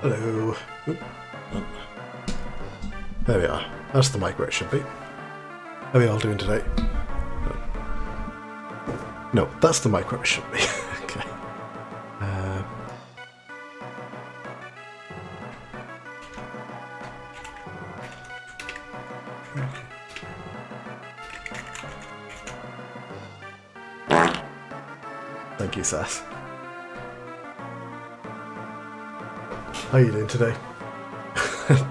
Hello. Oop. There we are. That's the mic where it should be. How are we all doing today? No, that's the mic where it should be. Okay. Thank you, Sass. How are you doing today?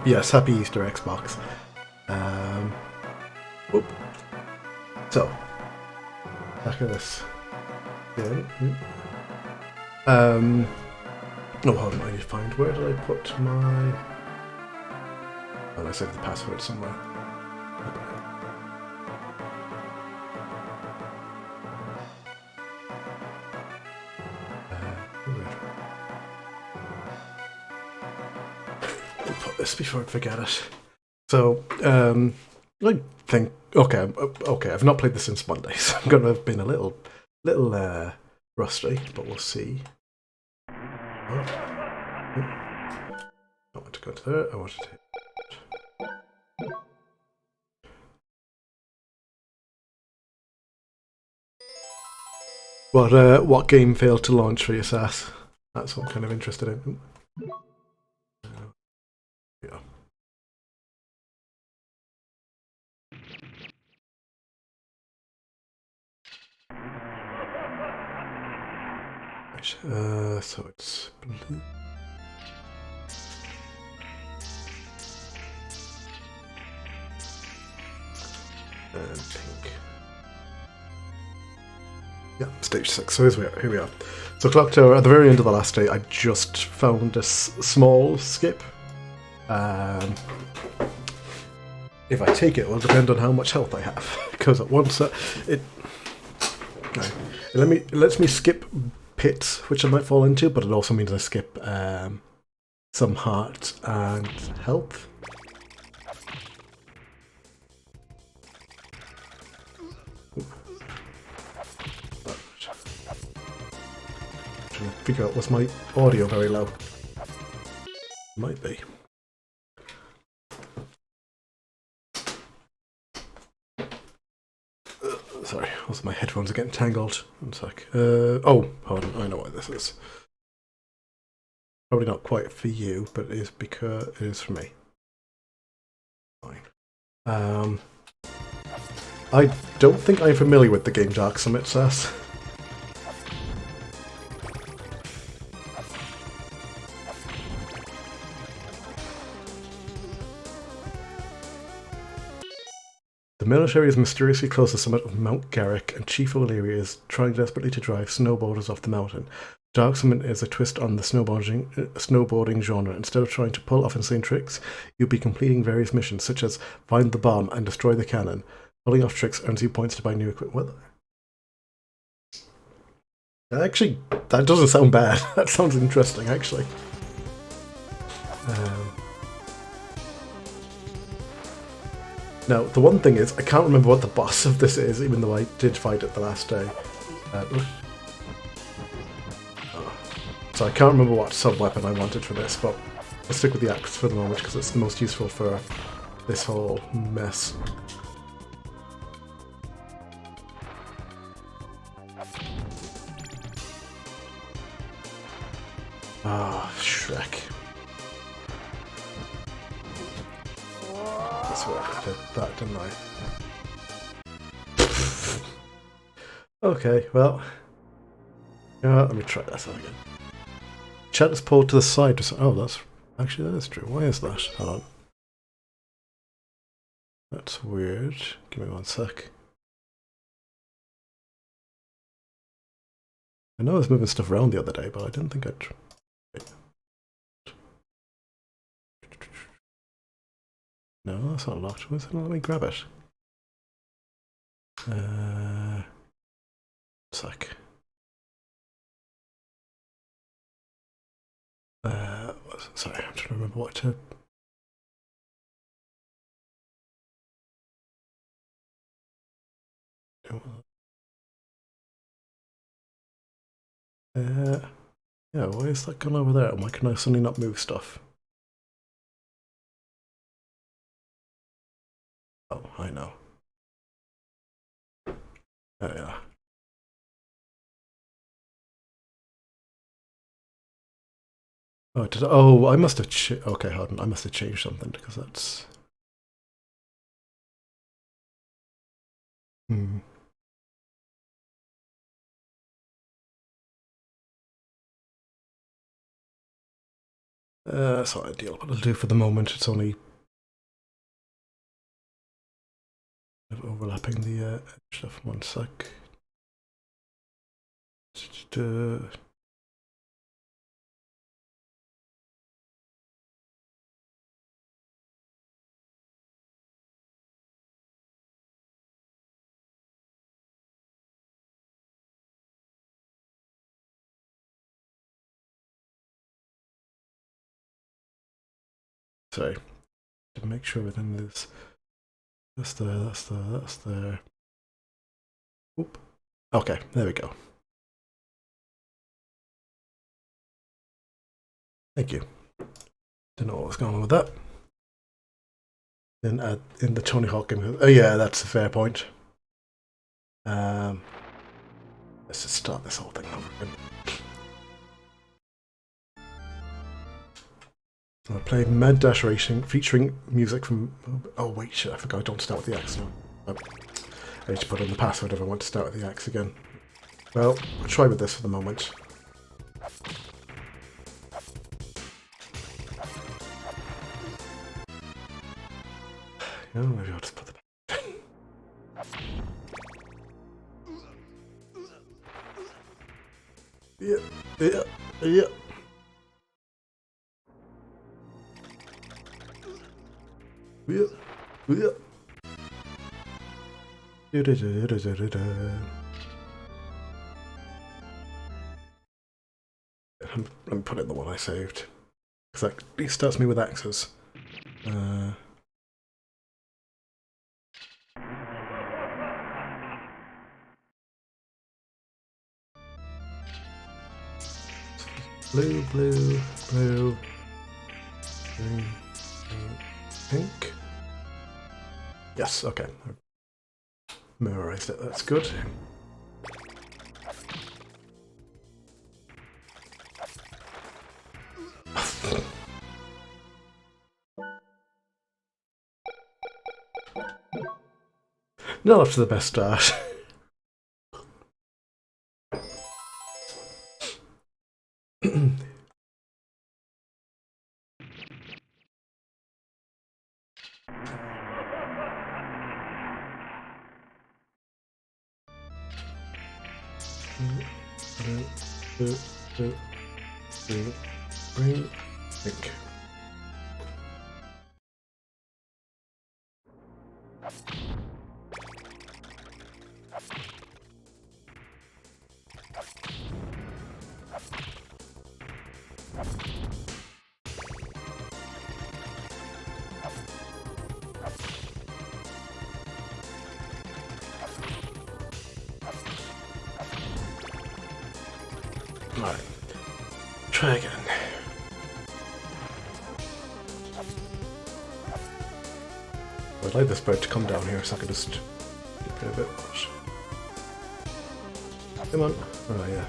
Yes, happy Easter, Xbox. Oop. So, back at this. Oh, hold on, I need to find, where did I put my... Oh, I saved the password somewhere. I'll put this before I forget it. So, I think, okay, I've not played this since Monday, so I'm going to have been a little rusty, but we'll see. Oh. I want to go to there, I want to take... What game failed to launch for your SAS? That's what I'm kind of interested in. Yeah. Right, so it's blue. And pink. Yeah, stage 6. So here we are. So Clock Tower, at the very end of the last day, I just found a small skip. If I take it will depend on how much health I have, because at once it lets me skip pits, which I might fall into, but it also means I skip some heart and health. Trying to figure out, was my audio very low? Might be. Sorry, also my headphones are getting tangled. One sec. Oh, hold on, I know why this is. Probably not quite for you, but it is because it is for me. Fine. I don't think I'm familiar with the game Dark Summit, Sass. The military is mysteriously close to the summit of Mount Garrick, and Chief O'Leary is trying desperately to drive snowboarders off the mountain. Dark Summit is a twist on the snowboarding genre. Instead of trying to pull off insane tricks, you'll be completing various missions, such as find the bomb and destroy the cannon. Pulling off tricks earns you points to buy new equipment. Actually, that doesn't sound bad. That sounds interesting, actually. Now, the one thing is, I can't remember what the boss of this is, even though I did fight it the last day. So I can't remember what sub-weapon I wanted for this, but I'll stick with the axe for the moment because it's the most useful for this whole mess. Ah, Shrek. That's what I did that, didn't I? Okay, well. Let me try this out again. Chat is pulled to the side. Oh, that's... Actually, that is true. Why is that? Hold on. That's weird. Give me one sec. I know I was moving stuff around the other day, but I didn't think I'd... Wait. No, that's not locked. Let me grab it. Sec. Sorry, I'm trying to remember what to... Yeah, Yeah, why is that gone over there? Why can I suddenly not move stuff? Oh, I know. There we are. Oh, I must have. Okay, hold on. I must have changed something because that's. Hmm. That's not ideal, but I'll do for the moment. It's only overlapping the stuff. One sec. Sorry. To make sure everything is. That's there, that's there, that's there. Oop. Okay, there we go. Thank you. Didn't know what was going on with that. Then in the Tony Hawk game. Oh yeah, that's a fair point. Let's just start this whole thing over again. So I play Mad Dash Racing featuring music from. Oh wait, shit! I forgot. I don't start with the axe now. I need to put in the password if I want to start with the axe again. Well, I'll try with this for the moment. Oh, maybe I'll just put the. Yeah. Yeah. Yeah. Let me put it in the one I saved. Because that at least starts me with axes. Blue, blue, blue, green, pink. Yes, okay. I memorized it, that's good. Not up to the best start. Pink. Alright. Try again. I'd like this bird to come down here so I can just get rid of it. Come on. Oh yeah.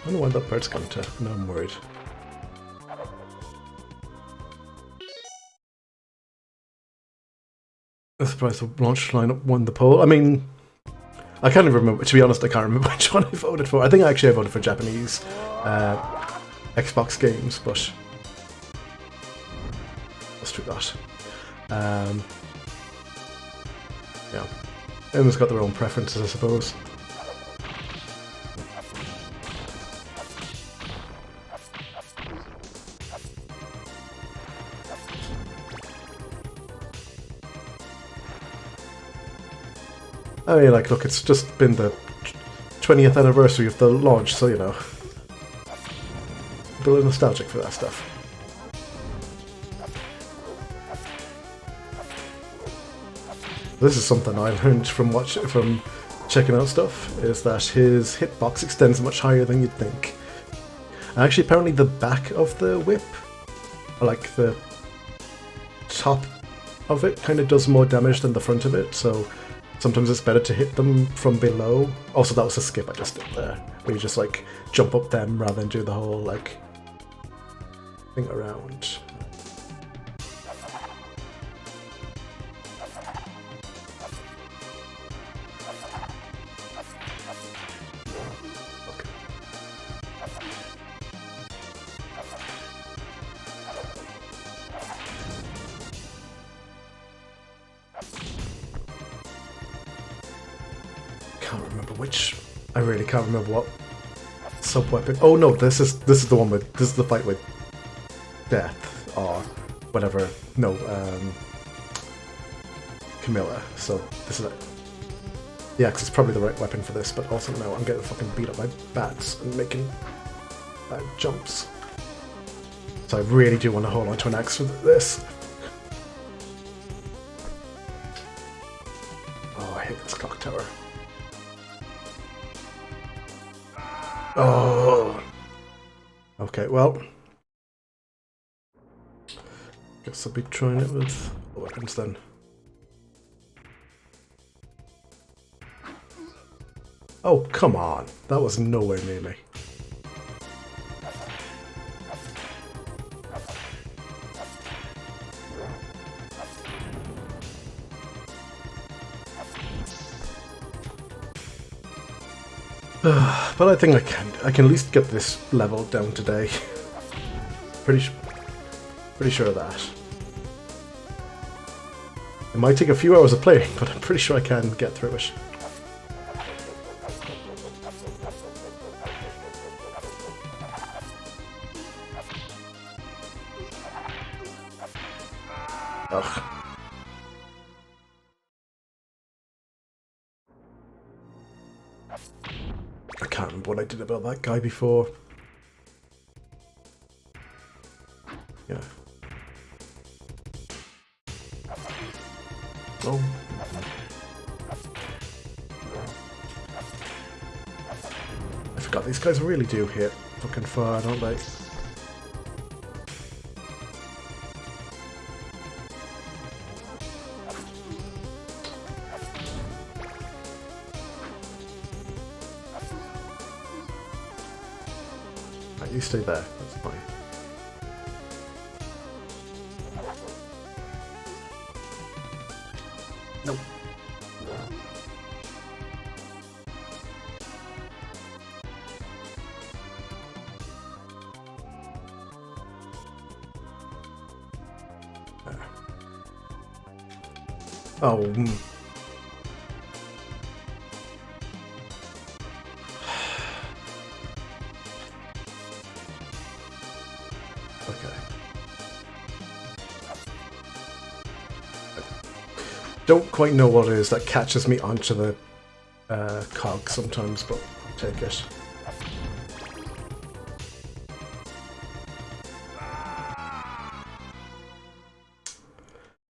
I don't know when that bird's coming to. No, I'm worried. I'm surprised the launch lineup won the poll. I mean, I can't even remember. To be honest, I can't remember which one I voted for. I think actually I voted for Japanese Xbox games, but let's do that. Yeah, everyone's got their own preferences, I suppose. I mean, like, look, it's just been the 20th anniversary of the launch, so, you know. A bit nostalgic for that stuff. This is something I learned from checking out stuff, is that his hitbox extends much higher than you'd think. And actually, apparently the back of the whip, like the top of it, kind of does more damage than the front of it, so sometimes it's better to hit them from below. Also, that was a skip I just did there, where you just like jump up them rather than do the whole like thing around. I really can't remember what sub weapon. Oh no, this is the fight with Death or whatever. No, Camilla. So this is it. The axe is probably the right weapon for this, but also now I'm getting fucking beat up by bats and making bad jumps. So I really do want to hold on to an axe for this. Oh, I hate this clock tower. Oh. Okay, well. Guess I'll be trying it with weapons then. Oh, come on. That was nowhere near me. But I think I can at least get this level down today. Pretty sure of that. It might take a few hours of playing, but I'm pretty sure I can get through it. Ugh. I can't remember what I did about that guy before. Yeah. Oh. I forgot these guys really do hit fucking far, don't they? Right, you stay there, that's fine. Nope. Oh. Okay. Don't quite know what it is that catches me onto the cog sometimes, but I'll take it.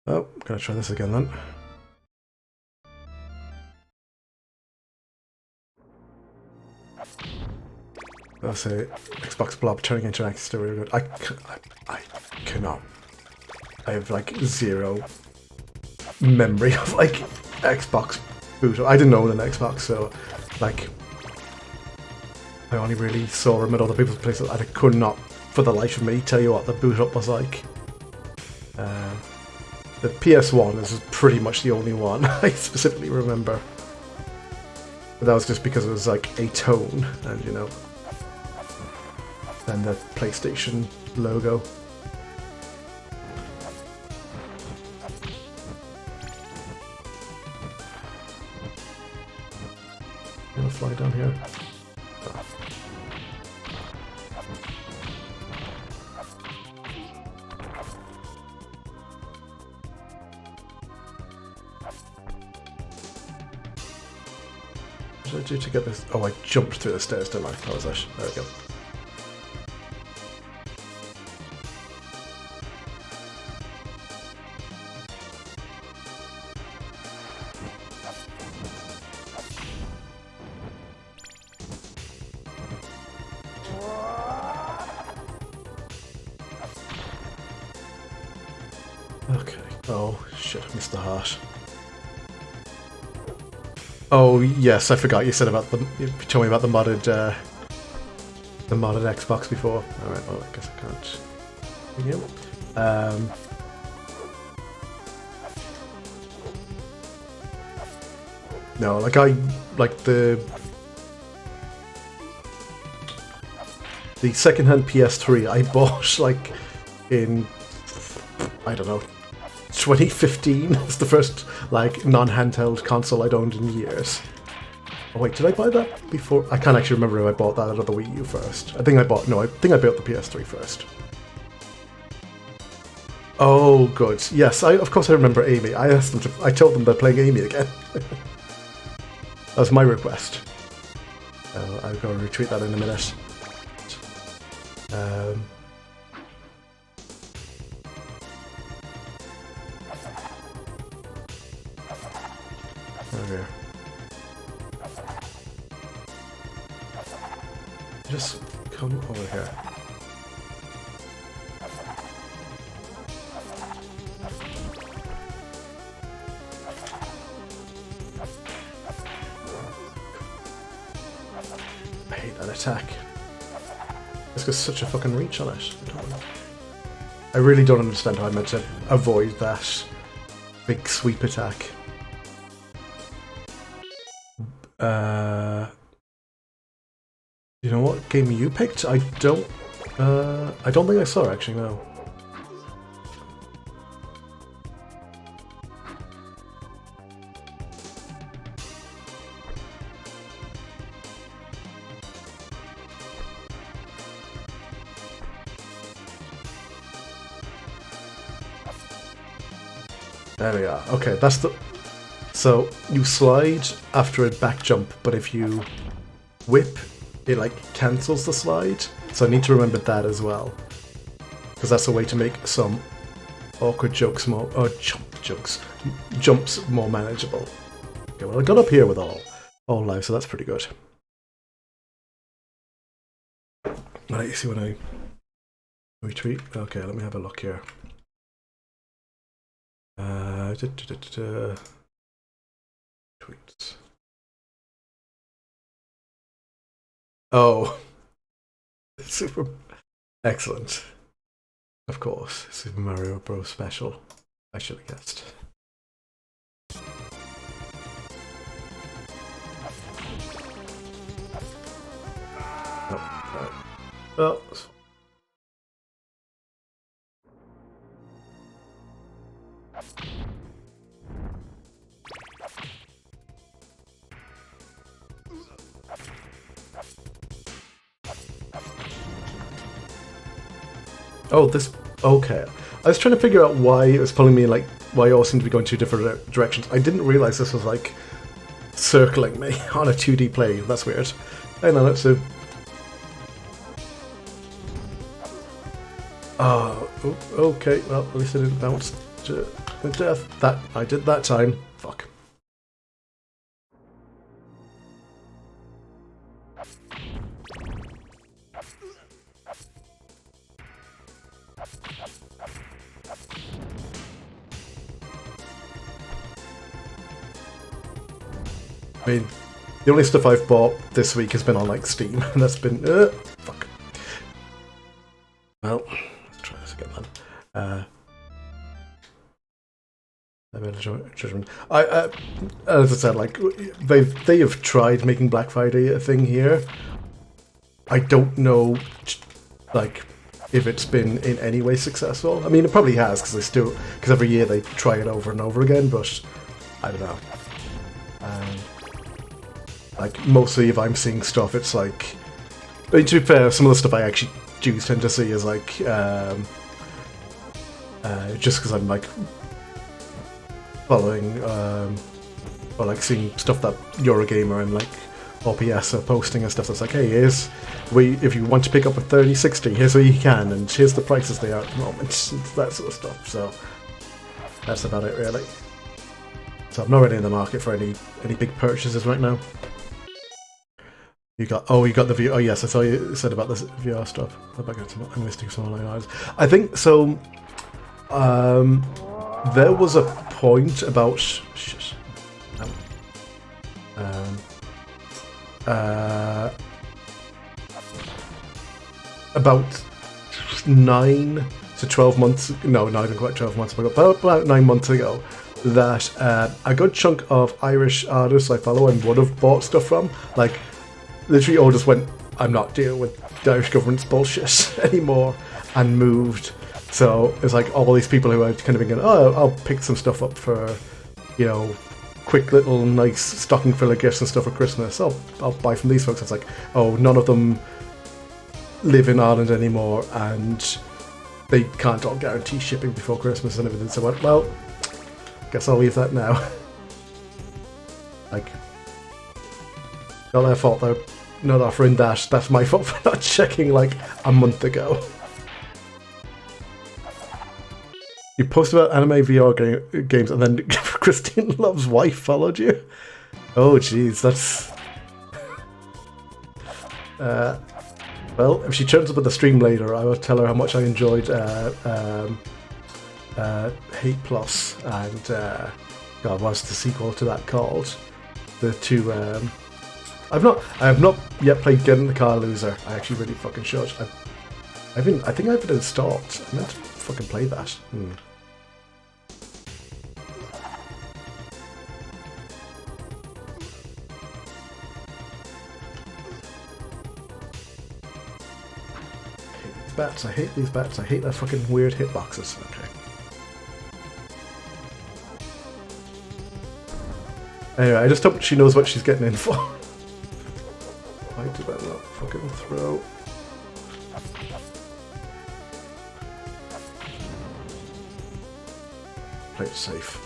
Oh, gonna try this again then. I'll say Xbox Blob turning into an axe really good. I cannot. I have like zero memory of like Xbox boot. I didn't own an Xbox, so like I only really saw them at other people's places. I could not, for the life of me, tell you what the boot up was like. The PS1 is pretty much the only one I specifically remember. But that was just because it was like a tone, and you know, then the PlayStation logo. Gonna fly down here. Oh. What did I do to get this? Oh, I jumped through the stairs, didn't I? That was it. There we go. Okay. Oh shit! I missed the heart. Oh yes, I forgot you said about you told me about the modded Xbox before. All right. Well, I guess I can't. No, like the secondhand PS3 I bought like in, I don't know, 2015. It's the first like non-handheld console I'd owned in years. Oh wait, did I buy that before? I can't actually remember if I bought that out of the Wii U first. I think I built the PS3 first. Oh, good. Yes, of course I remember Amy. I told them they're playing Amy again. That was my request. I'll go and retweet that in a minute. Okay. Just come over here. I hate that attack. It's got such a fucking reach on it. I really don't understand how I meant to avoid that big sweep attack. You know what game you picked? I don't think I saw actually, no. There we are. Okay, that's the... So, you slide after a back jump, but if you whip, it like cancels the slide. So I need to remember that as well. Because that's a way to make some awkward jumps more manageable. Okay, well I got up here with all life, so that's pretty good. Right, you see when I retreat? Okay, let me have a look here. Tweets. Oh, super excellent. Of course, Super Mario Bros. Special. I should have guessed. Oh, well. Oh, this... Okay. I was trying to figure out why it was pulling me, like, why you all seem to be going two different directions. I didn't realise this was, like, circling me on a 2D play. That's weird. Hang on, let's do... Oh, okay. Well, at least I didn't bounce to death. That I did that time. Fuck. I mean, the only stuff I've bought this week has been on like Steam, and that's been fuck. Well, let's try this again then. Judgment. As I said, like they have tried making Black Friday a thing here. I don't know, like, if it's been in any way successful. I mean, it probably has because every year they try it over and over again. But I don't know. Like, mostly if I'm seeing stuff, it's like... I mean, to be fair, some of the stuff I actually do tend to see is like... just because I'm like... following... or like seeing stuff that Eurogamer and like OPS are posting and stuff that's like, hey, if you want to pick up a 3060, here's where you can, and here's the prices they are at the moment. It's that sort of stuff, so... That's about it, really. So I'm not really in the market for any big purchases right now. You got the VR. Oh yes, I saw you said about this VR stuff. I'm listing some online eyes. I think so. There was a point about shit. About 9 to 12 months. No, not even quite 12 months ago. About 9 months ago, that a good chunk of Irish artists I follow and would have bought stuff from, like, literally all just went, I'm not dealing with the Irish government's bullshit anymore, and moved. So it's like all these people who are kind of been going, oh, I'll pick some stuff up for, you know, quick little nice stocking filler gifts and stuff for Christmas. I'll buy from these folks. It's like, oh, none of them live in Ireland anymore, and they can't all guarantee shipping before Christmas and everything. So I went, well, guess I'll leave that now. Like, not their fault though. Not offering that. That's my fault for not checking like a month ago. You posted about anime VR games, and then Christine Love's wife followed you. Oh, jeez, that's. Well, if she turns up at the stream later, I will tell her how much I enjoyed Hate Plus and God, what's the sequel to that called? The two. I have not yet played Get in the Car Loser. I actually really fucking should. I think I have it installed. I meant to fucking play that. Bats. I hate these bats. I hate their fucking weird hitboxes. Okay. Anyway, I just hope she knows what she's getting in for. Why did I not fucking throw? Play it safe.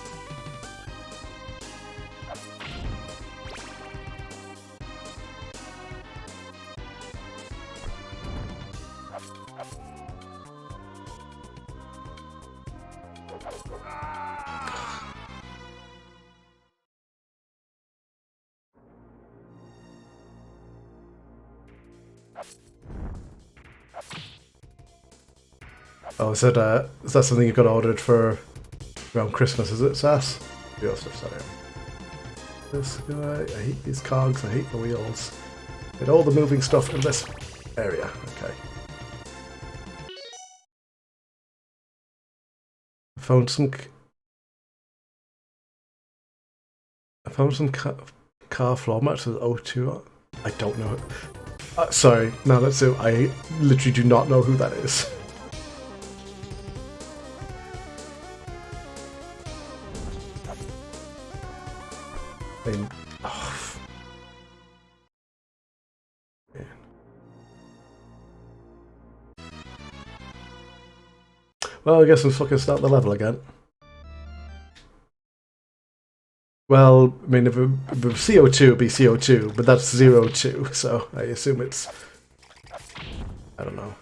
Oh, is that something you've got ordered for around Christmas, is it, Sass? The stuff, sorry. This guy, I hate these cogs, I hate the wheels. Get all the moving stuff in this area, okay. I found some car floor mats with O2 on. I don't know. Sorry, no, that's it. I literally do not know who that is. Oh. Man. Well, I guess we'll fucking start the level again. Well, I mean, if it was CO2, it'd be CO2, but that's 02, so I assume it's... I don't know.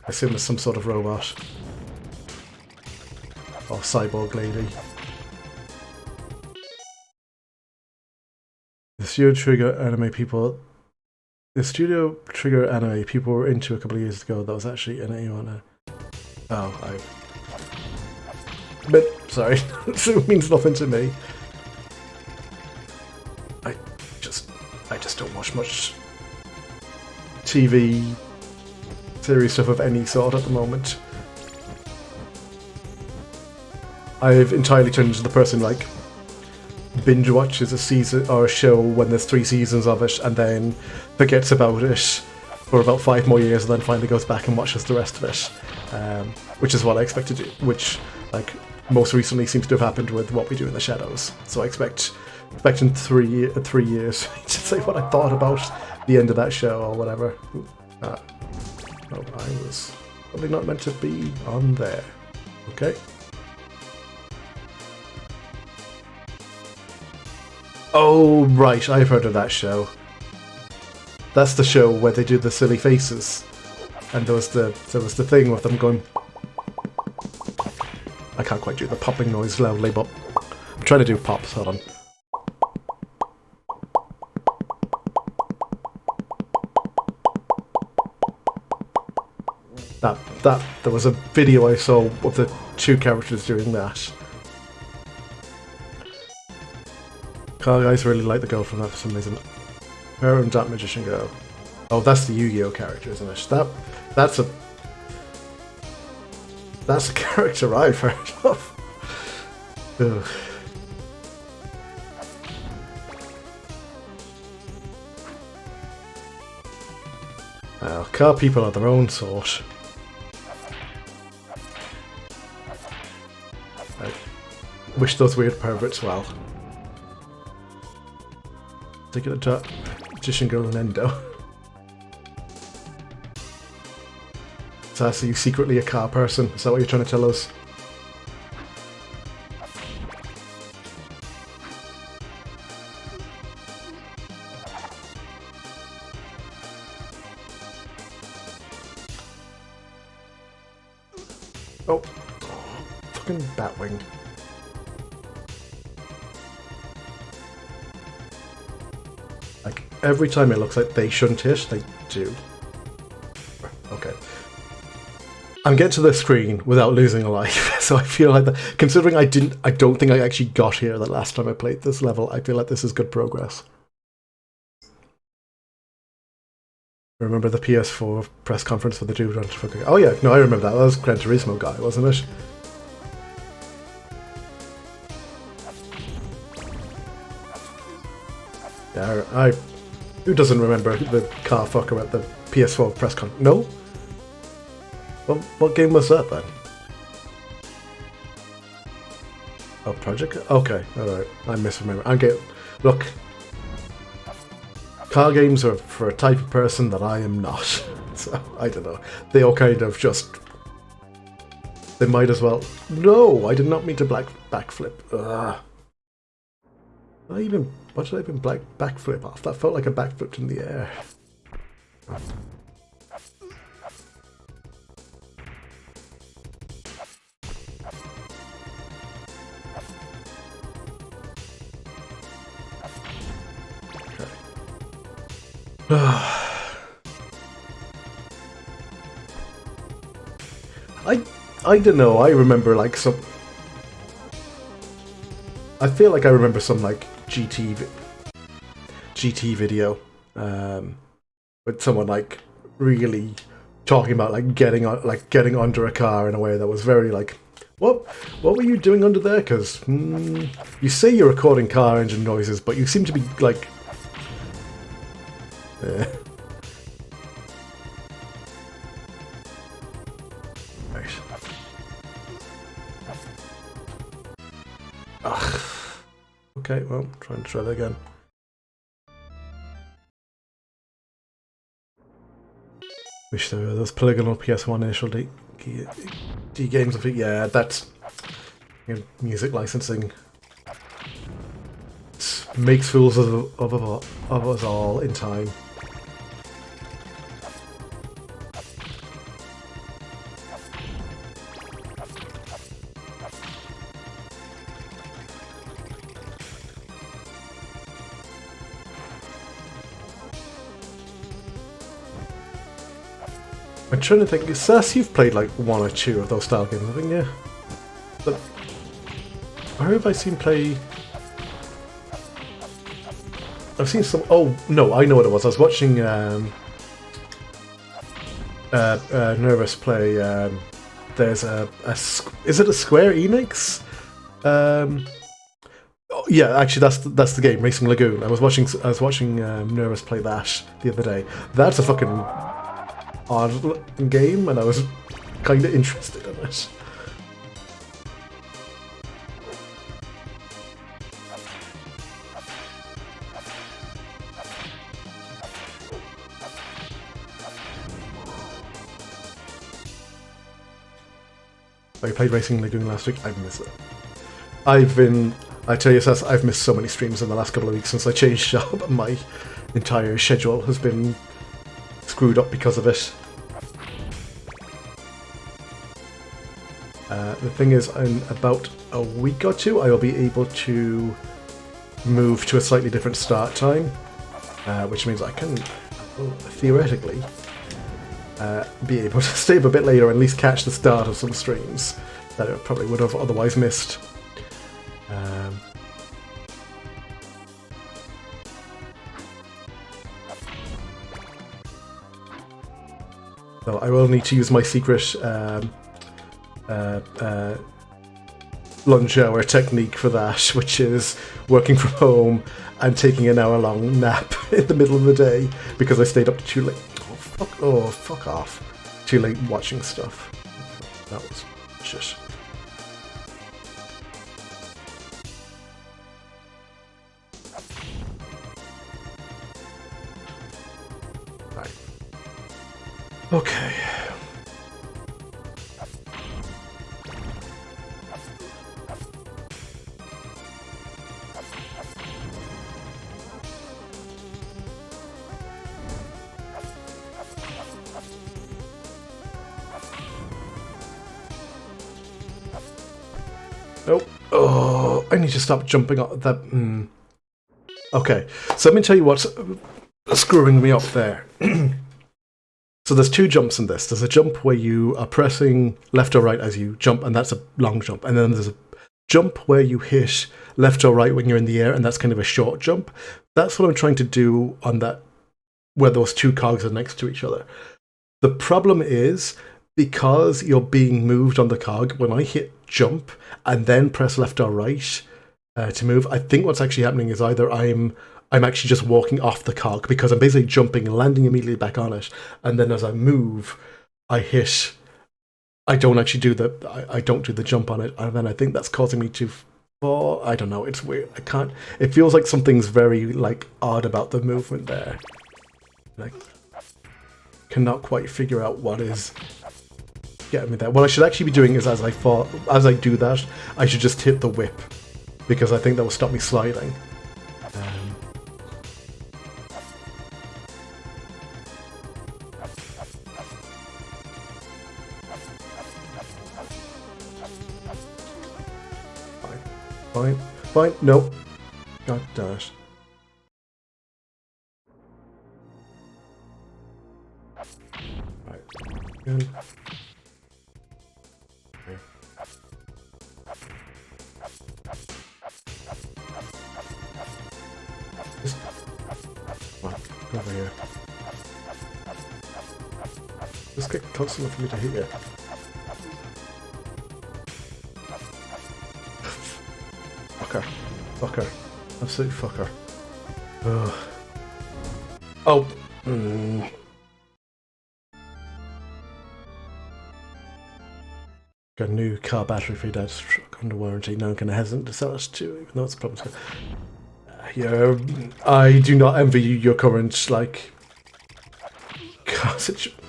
I assume it's some sort of robot. Or cyborg lady. The Studio Trigger anime people were into a couple of years ago that was actually an AON. Oh, but sorry, it means nothing to me. I just don't watch much TV series stuff of any sort at the moment. I've entirely turned into the person like binge watches a season or a show when there's 3 seasons of it and then forgets about it for about 5 more years and then finally goes back and watches the rest of it, which is what I expect to do, which like most recently seems to have happened with What We Do in the Shadows. So I expect in 3 years to say what I thought about the end of that show or whatever. Oh, I was probably not meant to be on there. Okay. Oh, right, I've heard of that show. That's the show where they do the silly faces. And there was the thing with them going... I can't quite do the popping noise loudly, but I'm trying to do pops, hold on. There was a video I saw of the 2 characters doing that, Car guys really like the girl from that for some reason. Her and that magician girl. Oh, that's the Yu-Gi-Oh character, isn't it? That's a character I've heard of. Ugh. Well, car people are their own sort. I wish those weird perverts well. Take it a top. Magician girl and Endo. So you secretly a car person? Is that what you're trying to tell us? Oh, fucking Batwing. Like, every time it looks like they shouldn't hit, they do. Okay. I'm getting to the screen without losing a life, so I feel like that. Considering I don't think I actually got here the last time I played this level, I feel like this is good progress. Remember the PS4 press conference for the dude on fucking... Oh yeah, no, I remember that. That was Gran Turismo guy, wasn't it? Yeah, who doesn't remember the car fucker at the PS4 press con? No? Well, what game was that then? Oh, Project? Okay, alright. I misremember. Look. Car games are for a type of person that I am not. So, I don't know. They all kind of just... They might as well... No! I did not mean to backflip. Ugh. What did I even backflip off? That felt like a backflip in the air. I don't know, I remember like some... I feel like I remember some like GT video with someone like really talking about like getting under a car in a way that was very like, what were you doing under there? Because you say you're recording car engine noises, but you seem to be like... Ugh. Okay, well, try that again. Wish there were those polygonal PS1 initial D games. Yeah, that's music licensing. Makes fools of us all in time. I'm trying to think, Sass, you've played like one or two of those style games, haven't you? But where have I seen play? I've seen some. Oh no, I know what it was. I was watching Nervous play. There's is it a Square Enix? Oh, yeah, actually, that's the game, Racing Lagoon. I was watching Nervous play that the other day. That's a fucking odd game, and I was kind of interested in it. I played Racing Lagoon last week. I've missed it. I tell you, Seth, I've missed so many streams in the last couple of weeks since I changed job, and my entire schedule has been screwed up because of it. The thing is, in about a week or two, I will be able to move to a slightly different start time, which means I can, theoretically, be able to stay up a bit later and at least catch the start of some streams that I probably would have otherwise missed. So I will need to use my secret lunch hour technique for that, which is working from home and taking an hour-long nap in the middle of the day because I stayed up too late. Oh, fuck off. Too late watching stuff. That was shit. Right. Okay. Nope. Oh, I need to stop jumping up that. Okay, so let me tell you what's screwing me up there. So there's two jumps in this. There's a jump where you are pressing left or right as you jump, and that's a long jump. And then there's a jump where you hit left or right when you're in the air, and that's kind of a short jump. That's what I'm trying to do on that, where those two cogs are next to each other. The problem is, because you're being moved on the cog, when I hit jump and then press left or right to move, I think what's actually happening is either I'm actually just walking off the cog because I'm basically jumping and landing immediately back on it, and then as I move, I don't actually do I don't do the jump on it, and then I think that's causing me to fall. I don't know. It's weird. I can't. It feels like something's very like odd about the movement there. Like, cannot quite figure out what is getting me there. What I should actually be doing is as I do that, I should just hit the whip, because I think that will stop me sliding. Fine. Nope. God damn it. Right. Good. Okay. Just... Come over here. Just get close enough for me to hit you. Fucker. Absolute fucker. Ugh. Oh. Got a new car battery for your dad's truck under warranty. No one can hesitate to sell it to, even though it's a problem. Yeah, I do not envy you your current, like, car situation.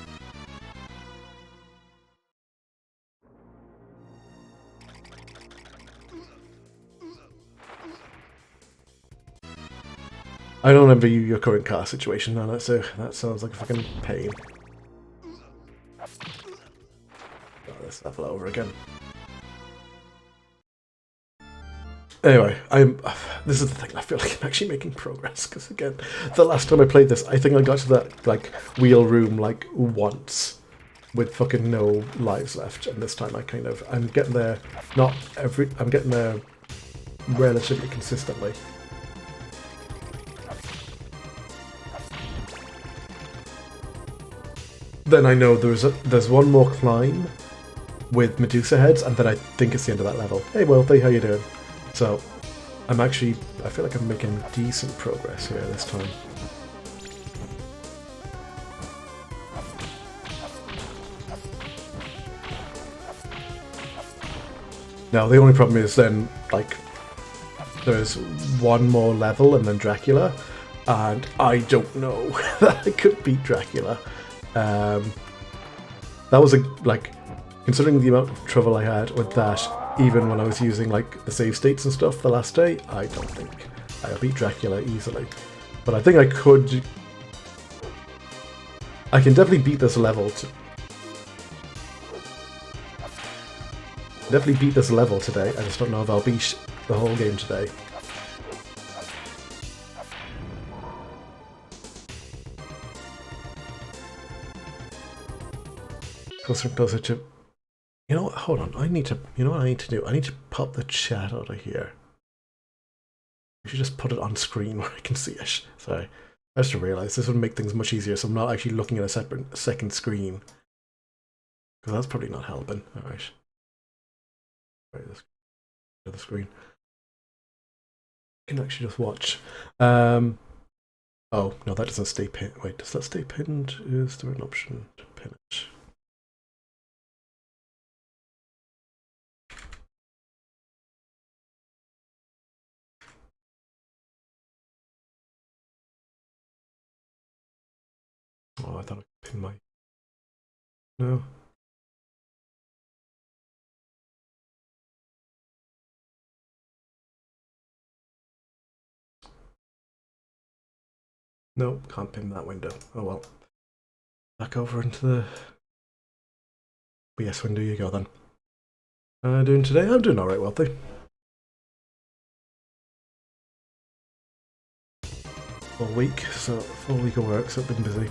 I don't envy you your current car situation, no, that sounds like a fucking pain. Oh, let's level over again. Anyway, this is the thing, I feel like I'm actually making progress, because again, the last time I played this, I think I got to that, like, wheel room, like, once, with fucking no lives left, and this time I'm getting there, I'm getting there relatively consistently. Then I know there's one more climb with Medusa heads, and then I think it's the end of that level. Hey Wealthy, how you doing? So, I feel like I'm making decent progress here this time. Now, the only problem is then, like, there's one more level and then Dracula, and I don't know that I could beat Dracula. That was considering the amount of trouble I had with that, even when I was using like the save states and stuff the last day, I don't think I'll beat Dracula easily. But I think I could. I can definitely beat this level. Definitely beat this level today. I just don't know if I'll beat the whole game today. Closer and closer to... You know what? Hold on. You know what I need to do? I need to pop the chat out of here. I should just put it on screen where I can see it. Sorry. I just realised this would make things much easier, so I'm not actually looking at a second screen Because that's probably not helping. Alright. Right, let's go to the screen. I can actually just watch. Oh, no, that doesn't stay pinned. Wait, does that stay pinned? Is there an option to pin it? Oh, I thought I could pin my... No. No, can't pin that window. Oh well. Back over into the BS window you go then. Doing today? I'm doing alright, Wealthy. Full week, so full week of work, so I've been busy.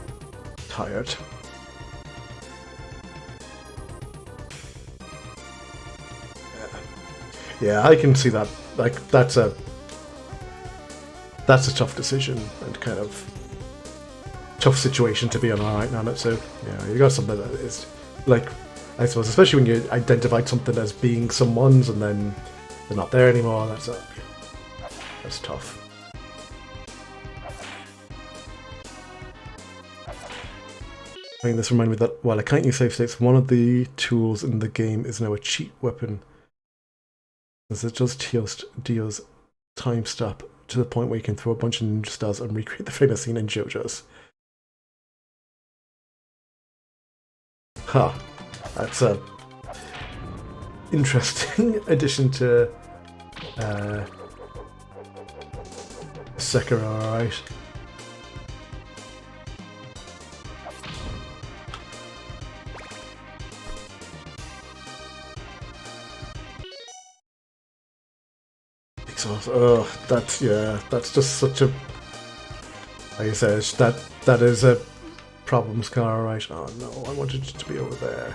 Tired. Yeah, I can see that. Like, that's a tough decision and kind of tough situation to be on right now. So yeah, you got something that is like, I suppose, especially when you identified something as being someone's and then they're not there anymore. That's tough. I think this reminded me that while I can't use save states, one of the tools in the game is now a cheat weapon. As it just deals time stop to the point where you can throw a bunch of ninja stars and recreate the famous scene in JoJo's. Huh. That's a interesting addition to Sekiro, alright. Oh, that's just such a, like I said, that is a problem scar, right? Oh no, I wanted you to be over there.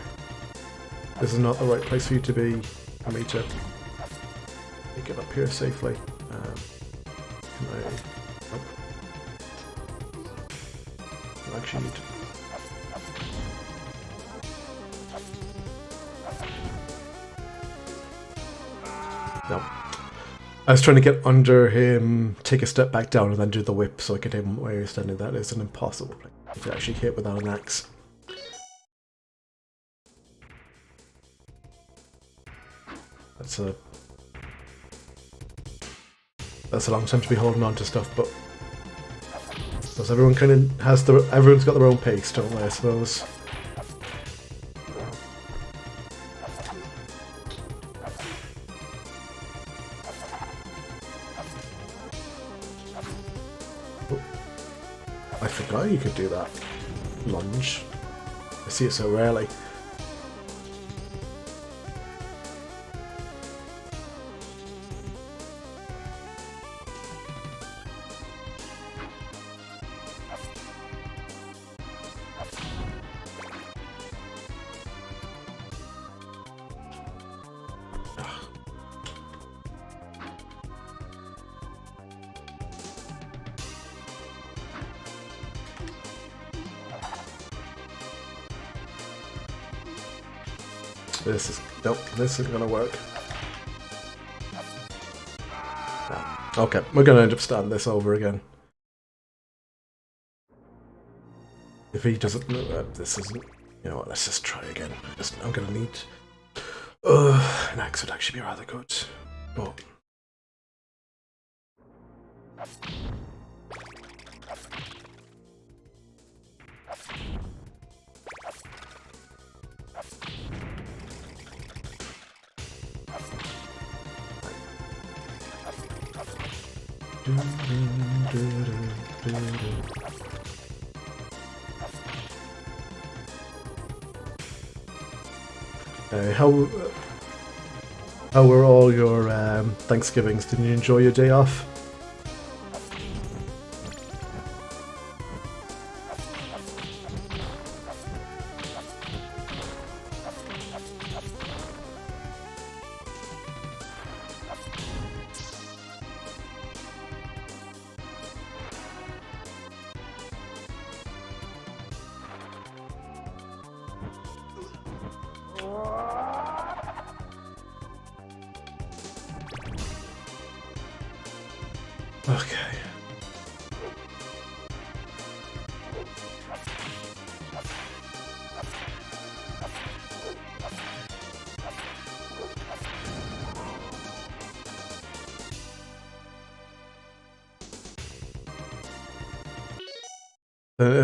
This is not the right place for you to be. For me to get up here safely. Can I actually need to... No. I was trying to get under him, take a step back down, and then do the whip so I could hit him where he's standing. That is an impossible thing to actually hit without an axe. That's a long time to be holding on to stuff, but because everyone kind of has everyone's got their own pace, don't they? I suppose. I forgot you could do that lunge. I see it so rarely. This isn't gonna work. No. Okay, we're gonna end up starting this over again. If he doesn't, this isn't. You know what? Let's just try again. I'm gonna need. An axe would actually be rather good. Oh. How were all your Thanksgivings? Did you enjoy your day off? Okay.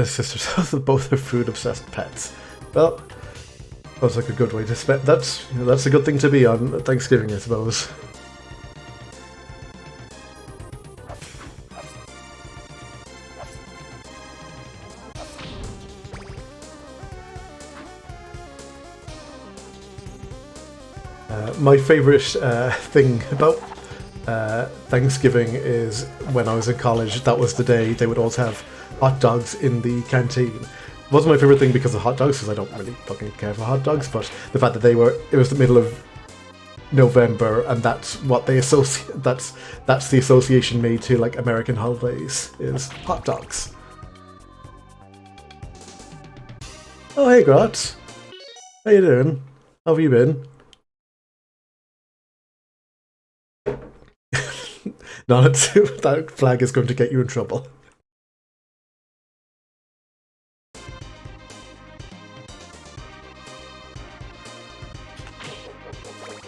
Sisters both are food-obsessed pets. Well, that's like a good way to spend. That's a good thing to be on Thanksgiving, I suppose. My favourite thing about Thanksgiving is when I was in college. That was the day they would always have hot dogs in the canteen. It wasn't my favourite thing because of hot dogs, because I don't really fucking care for hot dogs. But the fact that it was the middle of November, and that's what they associate. That's the association made to like American holidays is hot dogs. Oh hey, Grot, how you doing? How have you been? Not that flag is going to get you in trouble.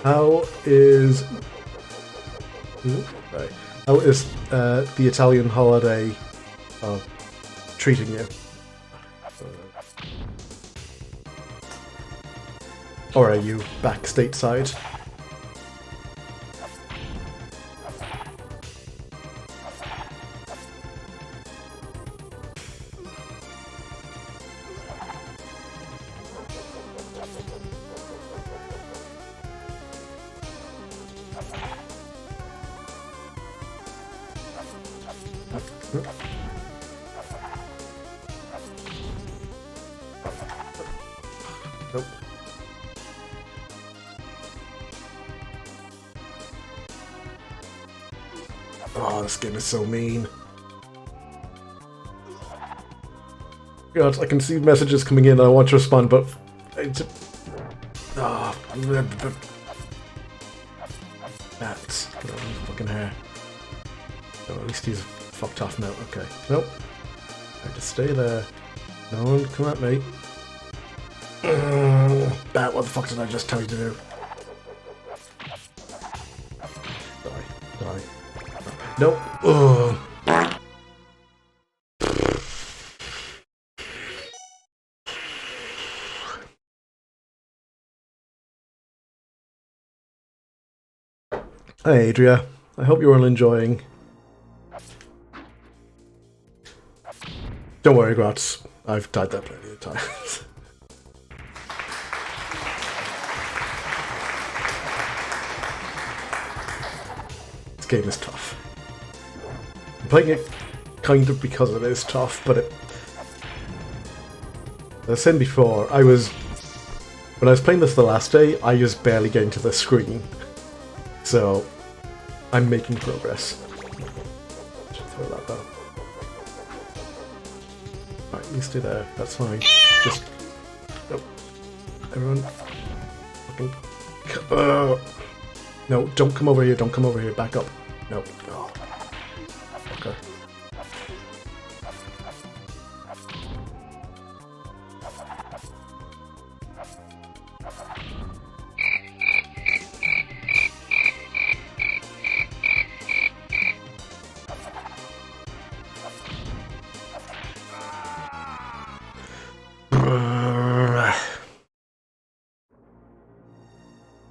How is the Italian holiday treating you? Or are you back stateside? Nope. Oh, this game is so mean. God, I can see messages coming in and I want to respond, but... That's... fucking hair. Oh, at least he's fucked off now. Okay. Nope. I just stay there. No one come at me. Bat, what the fuck did I just tell you to do? Die. Nope. Ugh. Hey Adria, I hope you're all enjoying. Don't worry, Grats. I've died there plenty of times. This game is tough. I'm playing it kind of because it is tough, but it... As I said before, when I was playing this the last day, I was barely getting to the screen. So, I'm making progress. Should throw that down. Right, you stay there. That's fine. Just... Nope. Everyone... Fucking... No, don't come over here. Don't come over here. Back up. Nope. Oh. Okay.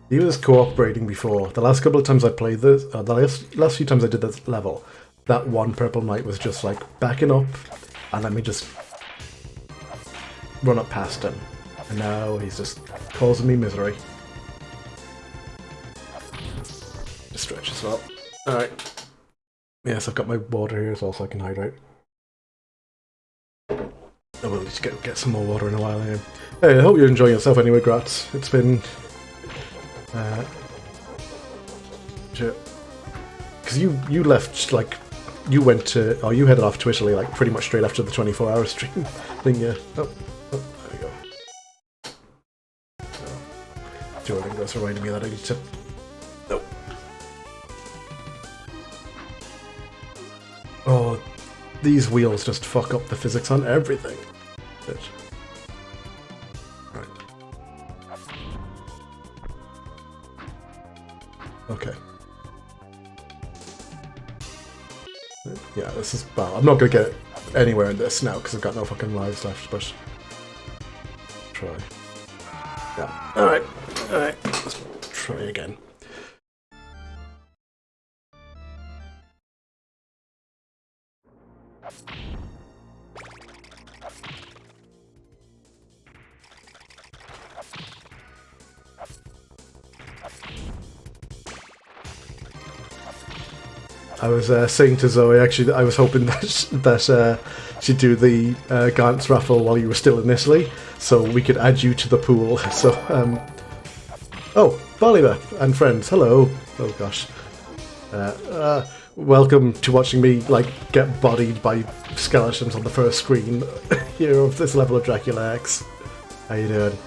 He was cooperating before. The last couple of times I played this, the last few times I did this level, that one purple knight was just like backing up and let me just run up past him. And now he's just causing me misery. Just stretch as well. Alright. Yes, I've got my water here as well so I can hydrate. I will just get some more water in a while here. Hey, I hope you're enjoying yourself anyway, Grats. It's been... because you left, like, you went to, or you headed off to Italy, like, pretty much straight after the 24-hour stream thing, yeah. Oh, there we go. Duolingo's reminding me that I need to... Nope. Oh, these wheels just fuck up the physics on everything. Right. Okay. Yeah, this is... Well, I'm not going to get anywhere in this now because I've got no fucking lives left, but... Try. Yeah. Alright. Alright. Let's try again. I was saying to Zoe, actually, I was hoping that she'd do the Gantz raffle while you were still in Italy, so we could add you to the pool. So, oh, Bolibeth and friends, hello. Oh gosh. Welcome to watching me, like, get bodied by skeletons on the first screen here of this level of Dracula X. How you doing?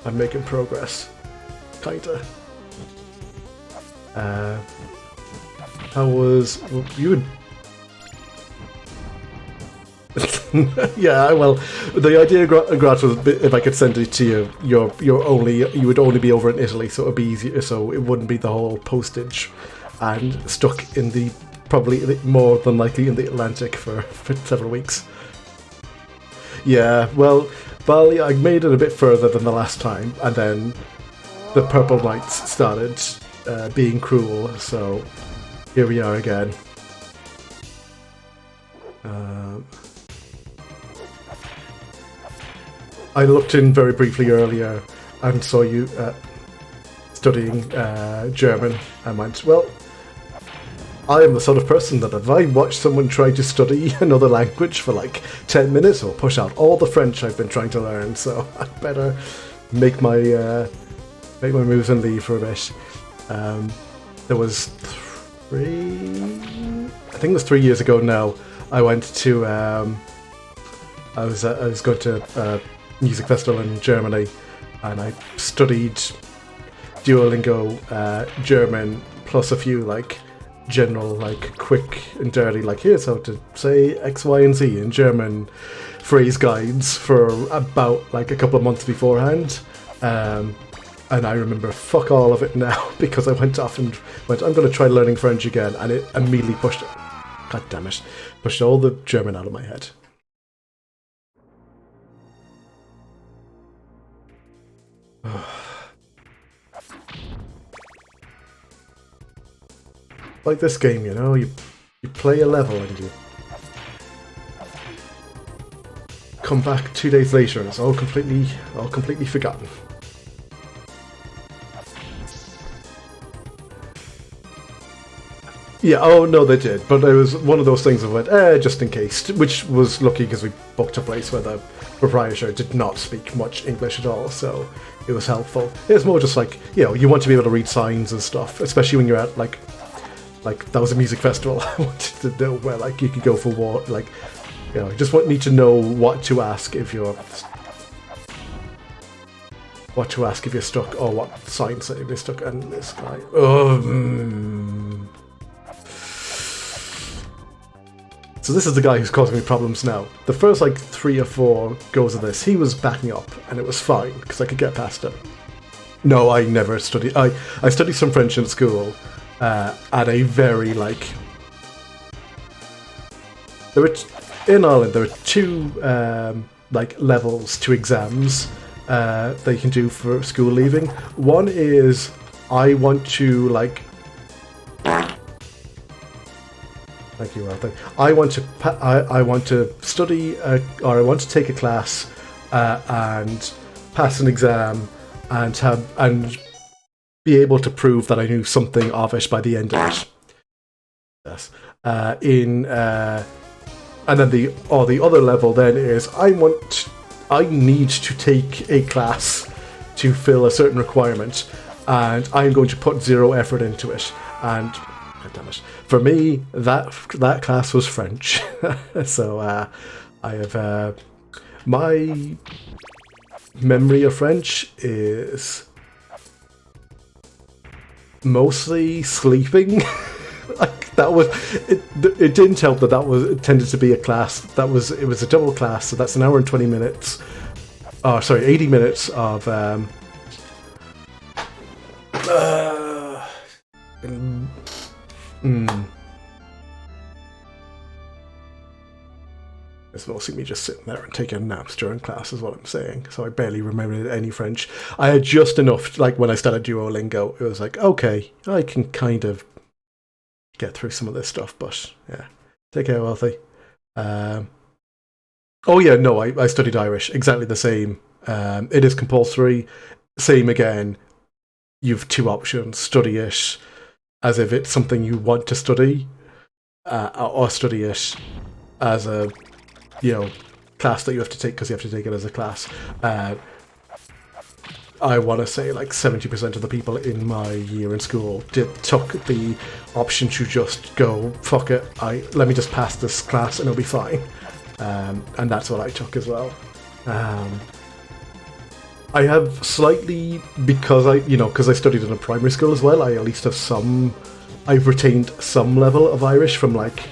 I'm making progress. Kinda. How was... you would... Yeah, well, the idea of Graz was if I could send it to you, you would only be over in Italy, so it would be easier, so it wouldn't be the whole postage, and stuck in the, probably more than likely in the Atlantic for several weeks. Yeah, well, Bali, I made it a bit further than the last time, and then the Purple Knights started being cruel, so here we are again. I looked in very briefly earlier and saw you studying German and went, well, I am the sort of person that if I watch someone try to study another language for like 10 minutes, I'll push out all the French I've been trying to learn, so I better make my moves and leave for a bit. There was I think it was 3 years ago now, I went to, I was going to a music festival in Germany, and I studied Duolingo German, plus a few, like, general, like, quick and dirty, like, here's how to say X, Y, and Z in German phrase guides for about, like, a couple of months beforehand. And I remember fuck all of it now because I went off and went, I'm going to try learning French again, and it immediately pushed all the German out of my head. Like this game, you know, you play a level and you come back 2 days later and it's all completely forgotten. Yeah, oh no they did, but it was one of those things that went, just in case, which was lucky because we booked a place where the proprietor did not speak much English at all, so it was helpful. It was more just like, you know, you want to be able to read signs and stuff, especially when you're at, like that was a music festival. I wanted to know where, like, you could go for what, like, you know, you just need to know what to ask if you're stuck, or what signs that if you're stuck, and this guy, So this is the guy who's causing me problems now. The first, like, 3 or 4 goes of this, he was backing up, and it was fine, because I could get past him. No, I never studied. I studied some French in school, at a very, like... in Ireland, there were 2, like, levels to exams that you can do for school leaving. One is, I want to, like... Thank you, Arthur. I want to study, or I want to take a class and pass an exam and be able to prove that I knew something of it by the end of it. Yes. And then the other level then is I need to take a class to fill a certain requirement, and I'm going to put 0 effort into it. And God damn it. For me, that class was French, so I have my memory of French is mostly sleeping. Like, that was it. It didn't help that it tended to be a class it was a double class, so that's an hour and 20 minutes. Oh, sorry, 80 minutes of It's mostly me just sitting there and taking naps during class is what I'm saying. So I barely remembered any French. I had just enough, like when I started Duolingo, it was like, okay, I can kind of get through some of this stuff, but yeah. Take care, Wealthy. Oh yeah, no, I studied Irish, exactly the same. It is compulsory. Same again. You've two options. Study it as if it's something you want to study, or study it as a class that you have to take because you have to take it as a class. I want to say like 70% of the people in my year in school took the option to just go, fuck it, let me just pass this class and it'll be fine. And that's what I took as well. I have slightly, because I studied in a primary school as well, I at least have I've retained some level of Irish from like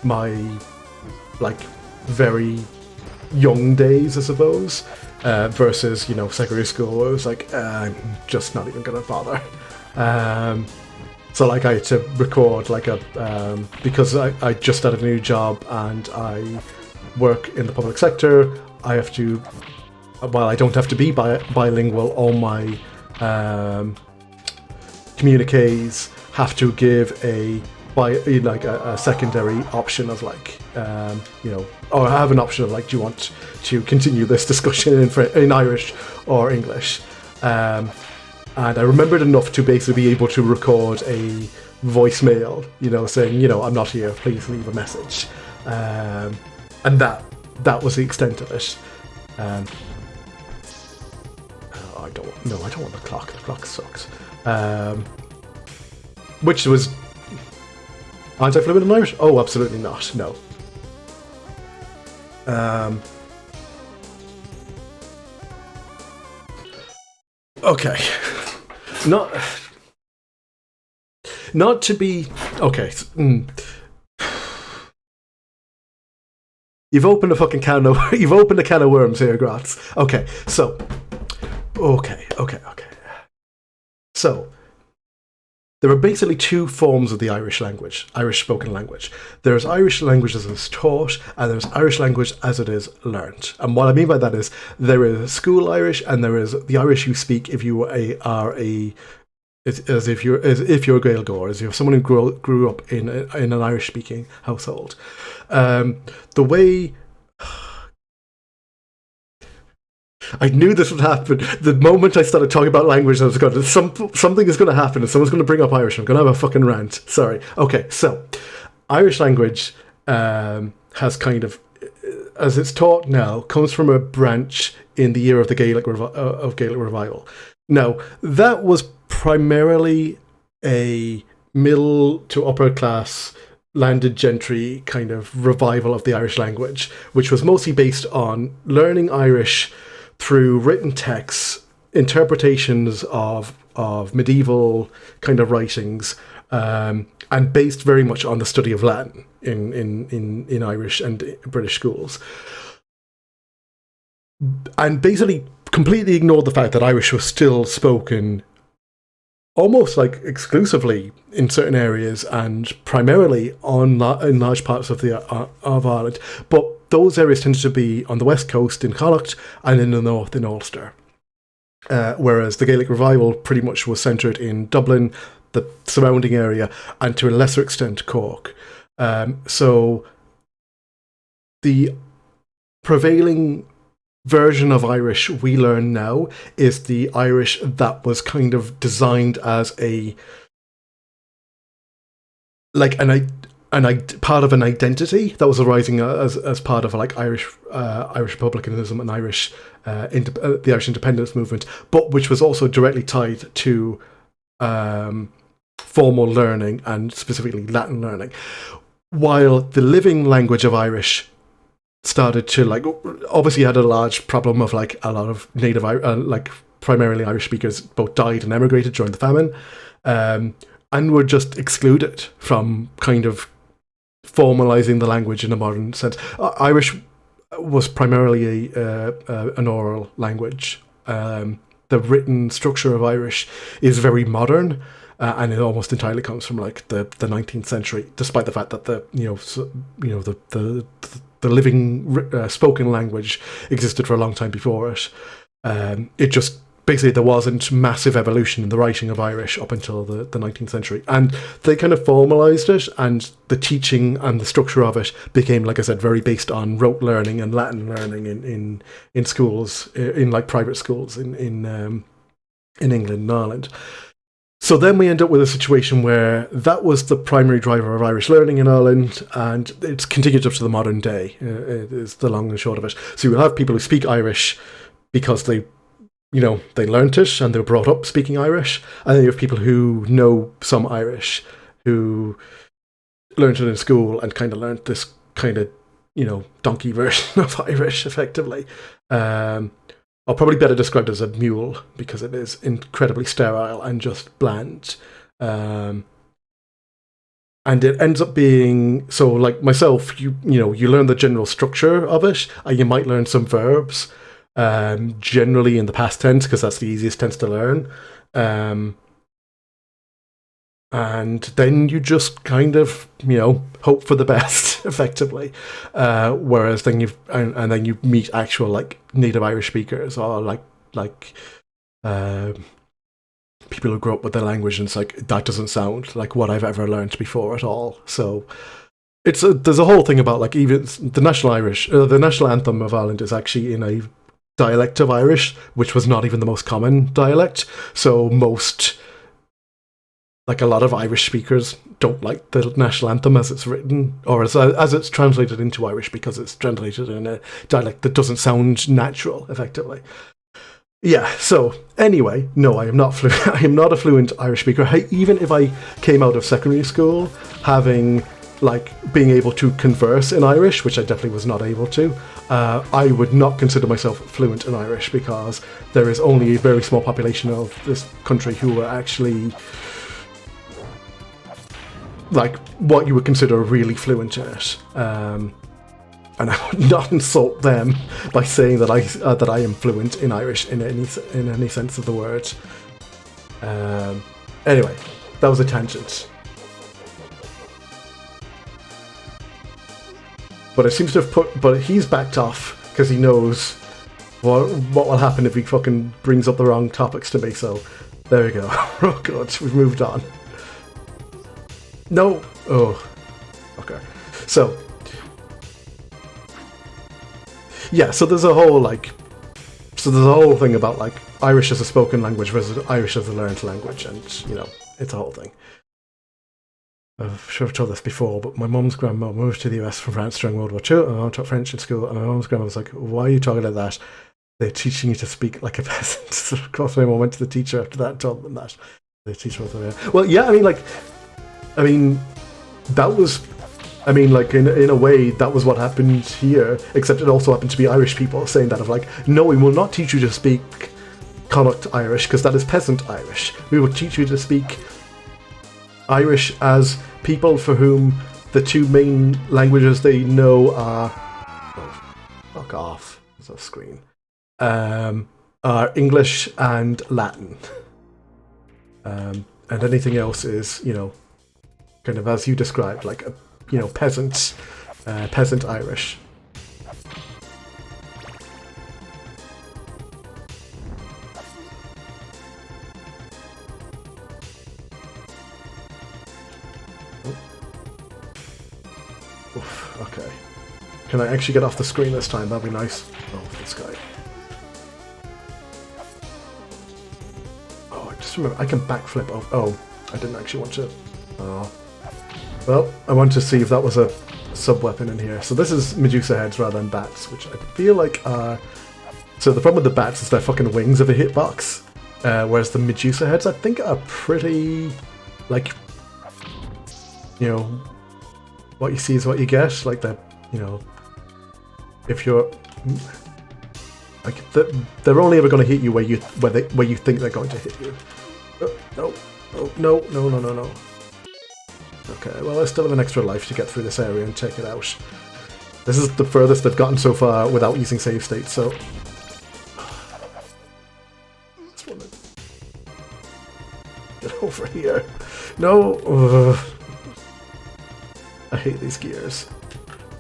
my like very young days, I suppose, versus secondary school where it was like I'm just not even gonna bother. So like I had to record like because I just started a new job and I work in the public sector. I have to, while I don't have to be bilingual, all my communiques have to give a secondary option of like, or I have an option of like, do you want to continue this discussion in Irish or English? And I remembered enough to basically be able to record a voicemail, saying, I'm not here, please leave a message. And that was the extent of it. I don't want the clock. The clock sucks. Which was anti-fluid in Irish? Oh, absolutely not. No. Okay. Not to be okay. You've opened a fucking can of worms here, Gratz. Okay, so okay. So there are basically two forms of the Irish language, Irish spoken language. There's Irish language as it's taught, and there's Irish language as it is learnt. And what I mean by that is there is school Irish, and there is the Irish you speak if you are as if you're a Gaeilgeoir, as if you're someone who grew up in an Irish speaking household. The way I knew this would happen. The moment I started talking about language, I was going to something is going to happen, and someone's going to bring up Irish. I'm going to have a fucking rant. Sorry. Okay, so Irish language has kind of, as it's taught now, comes from a branch in the era of the Gaelic revival. Now that was primarily a middle to upper class landed gentry kind of revival of the Irish language, which was mostly based on learning Irish through written texts, interpretations of medieval kind of writings, and based very much on the study of Latin in Irish and British schools. And basically completely ignored the fact that Irish was still spoken almost like exclusively in certain areas and primarily in large parts of Ireland, but those areas tended to be on the west coast in Connacht and in the north in Ulster. Whereas the Gaelic revival pretty much was centred in Dublin, the surrounding area, and to a lesser extent Cork. So the prevailing version of Irish we learn now is the Irish that was kind of designed as a like part of an identity that was arising as part of like Irish republicanism and the Irish independence movement, but which was also directly tied to formal learning and specifically Latin learning, while the living language of Irish started to like obviously had a large problem of like a lot of native like primarily Irish speakers both died and emigrated during the famine, and were just excluded from kind of formalizing the language in a modern sense. Irish was primarily an oral language. The written structure of Irish is very modern, and it almost entirely comes from like the 19th century, despite the fact that the living spoken language existed for a long time before it. It just basically there wasn't massive evolution in the writing of Irish up until the 19th century, and they kind of formalized it, and the teaching and the structure of it became, like I said, very based on rote learning and Latin learning in schools, in like private schools in England and Ireland. So then we end up with a situation where that was the primary driver of Irish learning in Ireland, and it's continued up to the modern day, is the long and short of it. So you'll have people who speak Irish because they learnt it and they were brought up speaking Irish, and then you have people who know some Irish who learnt it in school and kind of learnt this kind of, donkey version of Irish, effectively. Or probably better described as a mule, because it is incredibly sterile and just bland. And it ends up being, so like myself, you learn the general structure of it, and you might learn some verbs, generally in the past tense, because that's the easiest tense to learn. And then you just kind of, hope for the best, effectively. Whereas then and then you meet actual like native Irish speakers, or like people who grew up with the language, and it's like, that doesn't sound like what I've ever learned before at all. So there's a whole thing about like even the national anthem of Ireland is actually in a dialect of Irish, which was not even the most common dialect. So a lot of Irish speakers don't like the national anthem as it's written, or as it's translated into Irish, because it's translated in a dialect that doesn't sound natural, effectively. Yeah, so anyway, no, I am not I am not a fluent Irish speaker. Even if I came out of secondary school having being able to converse in Irish, which I definitely was not able to, I would not consider myself fluent in Irish, because there is only a very small population of this country who are actually what you would consider really fluent in it. And I would not insult them by saying that I am fluent in Irish in any sense of the word. Anyway, that was a tangent. But it seems to have but he's backed off because he knows what will happen if he fucking brings up the wrong topics to me. So there we go. Oh god, we've moved on. No. Oh. Okay. So. Yeah, so there's a whole thing about Irish as a spoken language versus Irish as a learned language, and it's a whole thing. I've sure I've told this before, but my mum's grandma moved to the US from France during World War II, and my mum taught French in school, and my mum's grandma was like, "Why are you talking like that? They're teaching you to speak like a peasant." So of course my mum went to the teacher after that and told them that. The teacher was like, well, yeah, that was, in a way, that was what happened here, except it also happened to be Irish people saying that no, we will not teach you to speak Connacht Irish, because that is peasant Irish. We will teach you to speak Irish as people for whom the two main languages they know are... Oh, fuck off. There's a screen. Are English and Latin. And anything else is, kind of as you described, peasant Irish. Oof, okay. Can I actually get off the screen this time? That'd be nice. Oh, this guy. Oh, I just remember I can backflip. Oh, I didn't actually want to. Oh. Well, I want to see if that was a sub-weapon in here. So this is Medusa heads rather than bats, which I feel like are... So the problem with the bats is their fucking wings of a hitbox, whereas the Medusa heads, I think, are pretty... what you see is what you get. If you're... they're only ever going to hit you where you think they're going to hit you. Oh, no. Oh, no, no, no, no, no. Okay, well, I still have an extra life to get through this area and check it out. This is the furthest I've gotten so far without using save state, so... This woman. Get over here. No! Ugh. I hate these gears.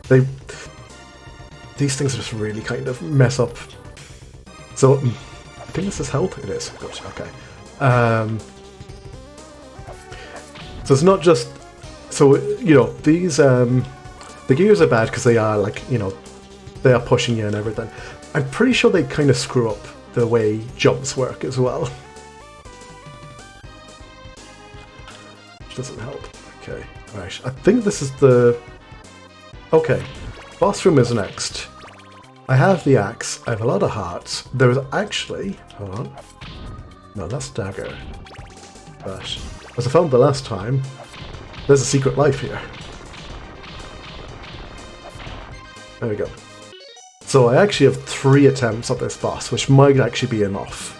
These things just really kind of mess up. So, I think this is health. It is. Good, okay. So it's not just... So, you know, these... the gears are bad because they are, like, you know, they are pushing you and everything. I'm pretty sure they kind of screw up the way jumps work as well. Which doesn't help. Okay, right. I think this is the... Okay, boss room is next. I have the axe. I have a lot of hearts. There is actually... Hold on. No, that's dagger. But, as I found the last time, there's a secret life here. There we go. So I actually have 3 attempts at this boss, which might actually be enough.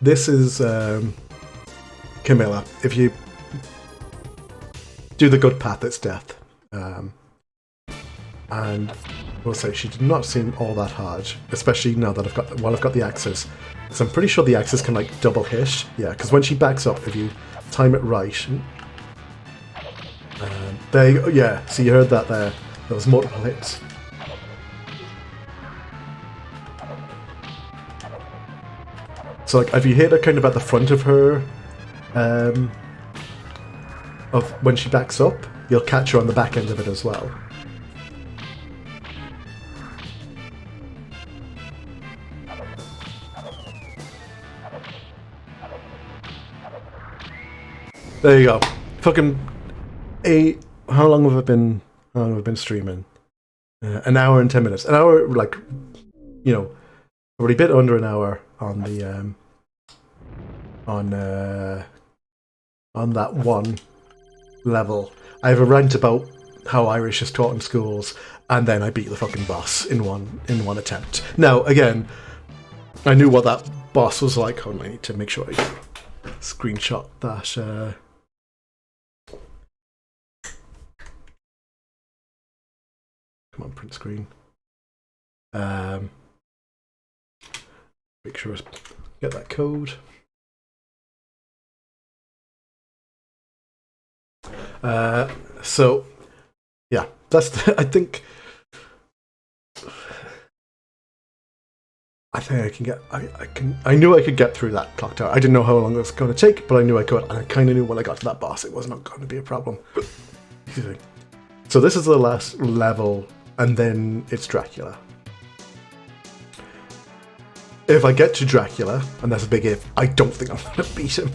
This is Camilla. If you do the good path, it's death. And I will say she did not seem all that hard, especially now that I've got the axes. So I'm pretty sure the axes can like double hit. Yeah, because when she backs up, if you time it right. There you go. Yeah, so you heard that there. There was multiple hits. So like if you hit her kind of at the front of her, of when she backs up, you'll catch her on the back end of it as well. There you go. Fucking how long have I been streaming? An hour and 10 minutes. An hour, like, you know, already a bit under an hour on the on that one level. I have a rant about how Irish is taught in schools, and then I beat the fucking boss in one attempt. Now, again, I knew what that boss was like. Hold on, I need to make sure I screenshot that. Come on, print screen. Make sure I get that code. So, yeah, that's. I think I can get. I knew I could get through that clock tower. I didn't know how long it was going to take, but I knew I could, and I kind of knew when I got to that boss, it was not going to be a problem. Excuse me. So this is the last level, and then it's Dracula. If I get to Dracula, and that's a big if, I don't think I'm going to beat him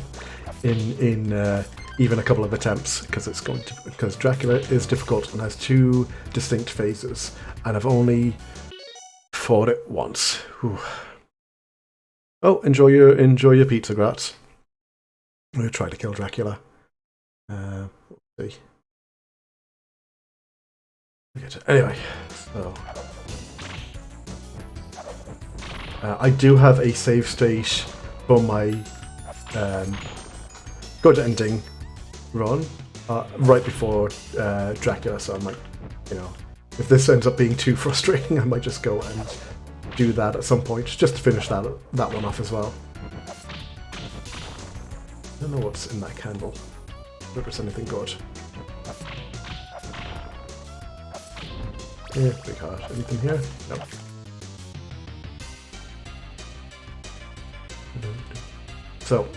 in even a couple of attempts, because Dracula is difficult and has 2 distinct phases, and I've only fought it once. Whew. Oh, enjoy your pizza, Grats. I'm going to try to kill Dracula. Let's see. Anyway, so I do have a save state for my good ending run right before Dracula, so I might, you know, if this ends up being too frustrating, I might just go and do that at some point, just to finish that one off as well. I don't know what's in that candle. I don't know if there's anything good. Yeah, big heart. Anything here? No. So.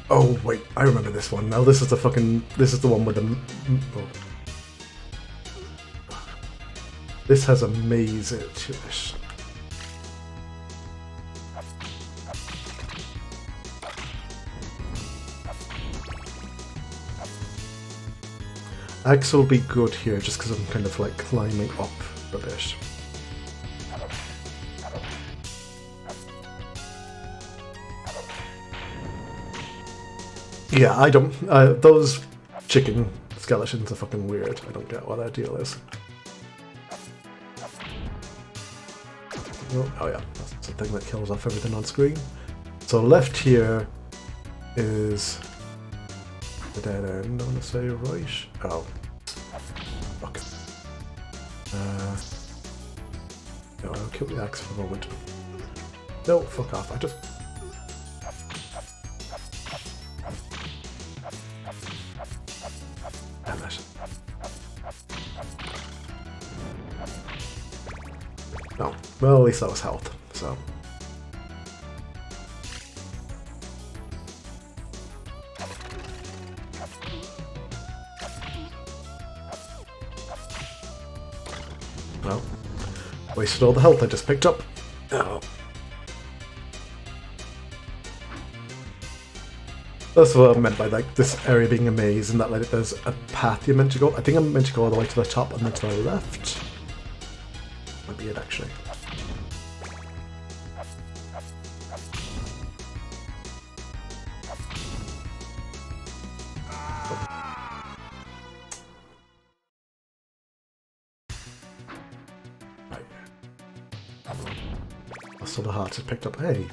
Oh wait, I remember this one. Now this is the one with the. Oh. This has a maze to it. Axe will be good here, just because I'm kind of like climbing up a bit. Yeah, I don't. Those chicken skeletons are fucking weird. I don't get what that deal is. Oh yeah, that's the thing that kills off everything on screen. So left here is the dead end, I want to say, right? Oh. Fuck. No, I'll kill the axe for the moment. No, fuck off, I just... Damn it. No, well at least that was health, so... Well, wasted all the health I just picked up. Oh. That's what I meant by like this area being a maze and that like there's a path you're meant to go. I think I'm meant to go all the way to the top and then to the left. Might be it actually. Right. That's all the hearts I picked up. Hey.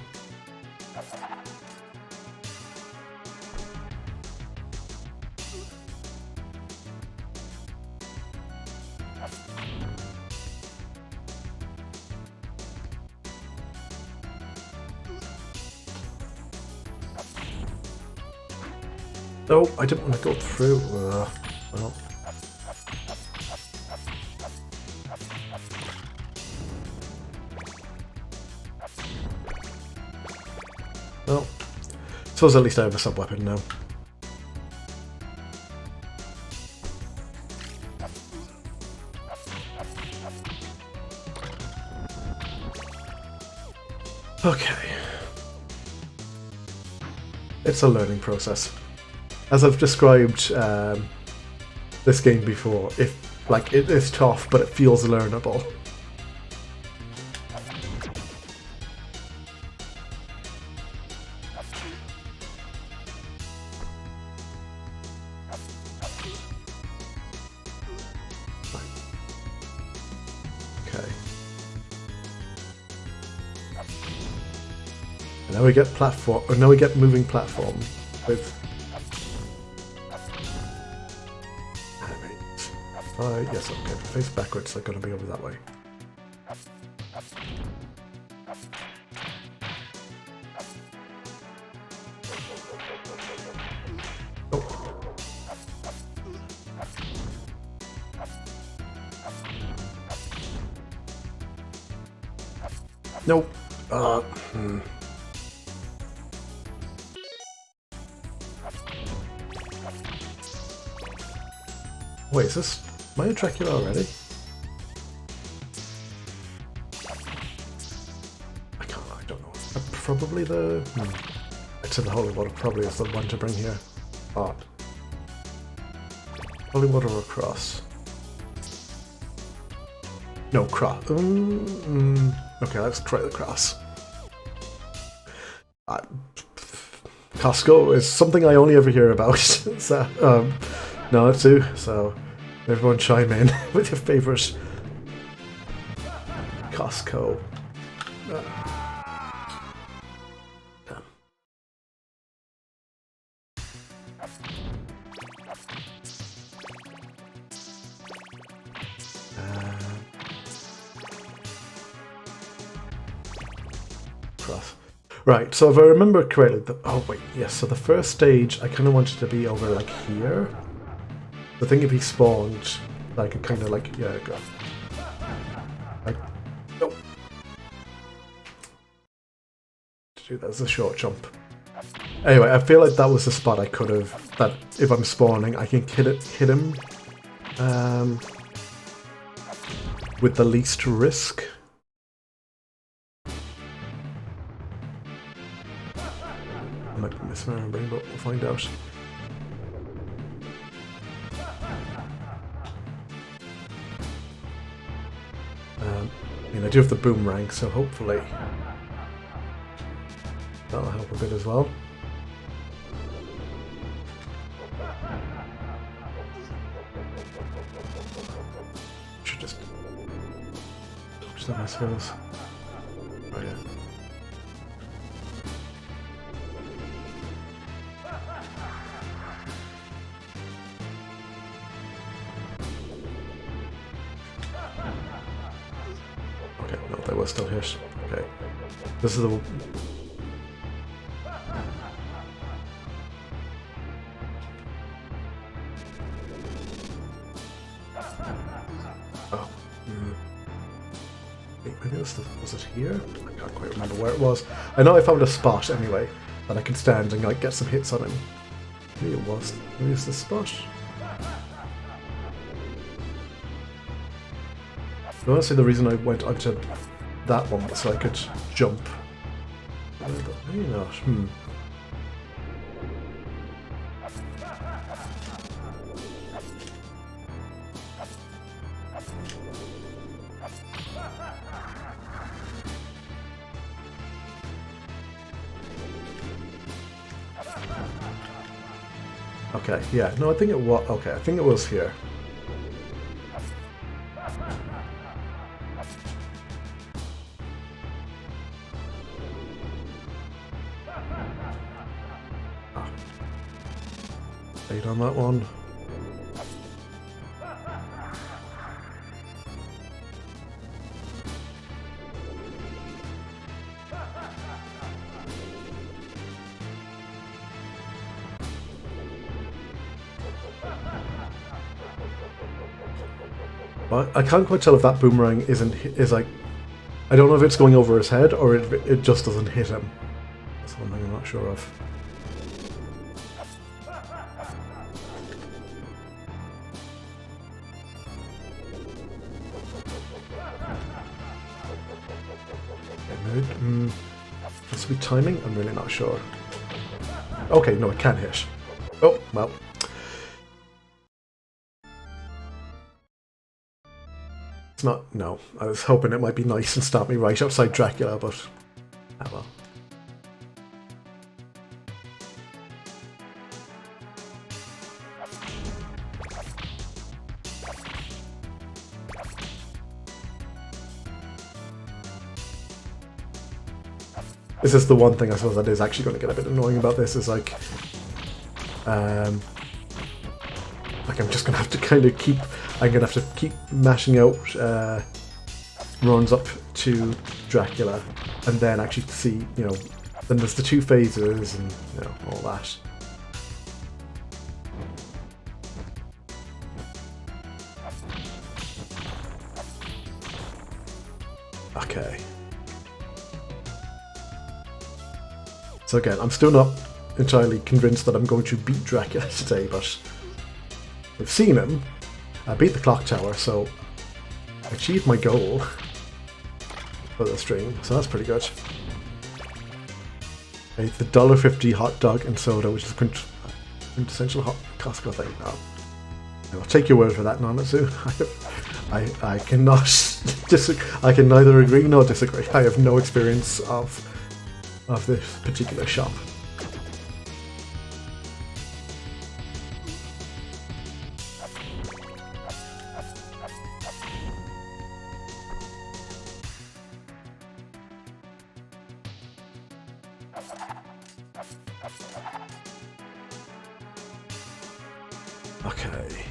No, I didn't want to go through. Well. Well. Suppose at least I have a sub-weapon now. Okay. It's a learning process. As I've described this game before, it is tough, but it feels learnable. Okay. And now we get platform. Or now we get moving platform with. Yes, okay, face backwards, they're going to be over that way. Oh. Nope. Wait, is this... Am I a Dracula already? I don't know. Probably the... I'd say the Holy Water probably is the one to bring here. But... Holy Water or Cross? No, Cross. Okay, let's try the Cross. Costco is something I only ever hear about. So, no, too, so... Everyone chime in with your favourite Costco. Damn. Cross. Right, so if I remember correctly, oh wait, yes, so the first stage I kind of wanted to be over like here. The thing if he spawned, I could kind of like, yeah, go. Like, nope. Dude, that's a short jump. Anyway, I feel like that was the spot I could have, that if I'm spawning, I can hit him with the least risk. I might be misremembering, but we'll find out. I mean, I do have the boomerang, so hopefully that'll help a bit as well. Should just dodge them, I suppose. does still hit. Okay. This is the... Oh. Maybe was it here? I can't quite remember where it was. I know I found a spot anyway that I could stand and like get some hits on him. Maybe it was. Maybe it's the spot. Honestly, the reason I went onto that one was so I could jump. Maybe not. Okay, yeah, no, I think it was. Okay, I think it was here. Stayed on that one. But I can't quite tell if that boomerang is like, I don't know if it's going over his head or it just doesn't hit him. That's one thing I'm not sure of. This will be timing? I'm really not sure. Okay, no, it can hit. Oh, well. It's not, no. I was hoping it might be nice and stop me right outside Dracula, but... ah well. This is the one thing I suppose that is actually going to get a bit annoying about this, is like I'm just going to have to kind of keep, I'm going to have to keep mashing out runs up to Dracula, and then actually see, you know, then there's the two phases and, you know, all that. Okay. So again, I'm still not entirely convinced that I'm going to beat Dracula today, but I've seen him. I beat the clock tower, so I achieved my goal for the stream, so that's pretty good. Okay, the $1.50 hot dog and soda, which is quintessential hot Costco thing. Oh. I'll take your word for that, Nanazu. I cannot disagree. I can neither agree nor disagree. I have no experience of this particular shop. Okay.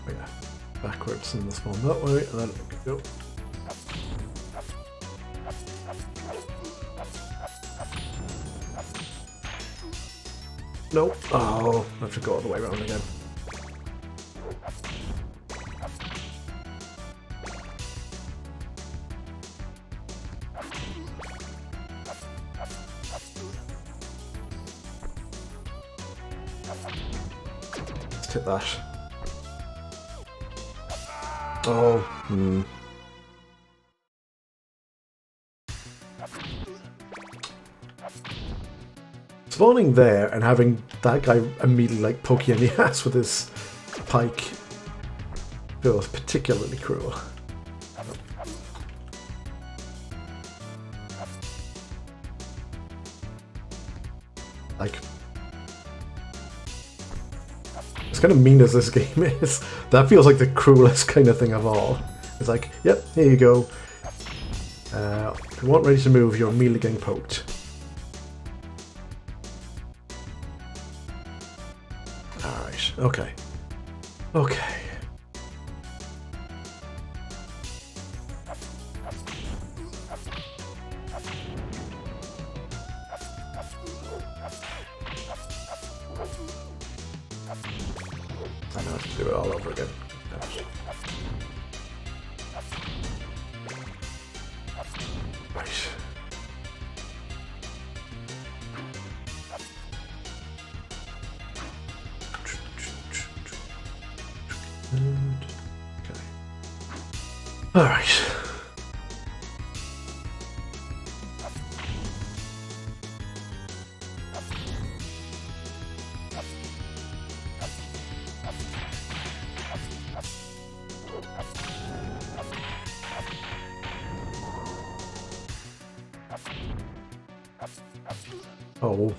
Yeah, backwards in this one that way, and then we can go. Nope. Oh, I have to go all the way around again. Let's hit that. Oh, Spawning there and having that guy immediately like poke you in the ass with his pike feels particularly cruel. Like, as kind of mean as this game is, that feels like the cruelest kind of thing of all. It's like, yep, here you go. If you weren't ready to move, you're immediately getting poked. Okay. Okay. I know I have to do it all over again. Right. Okay. All right. Oh.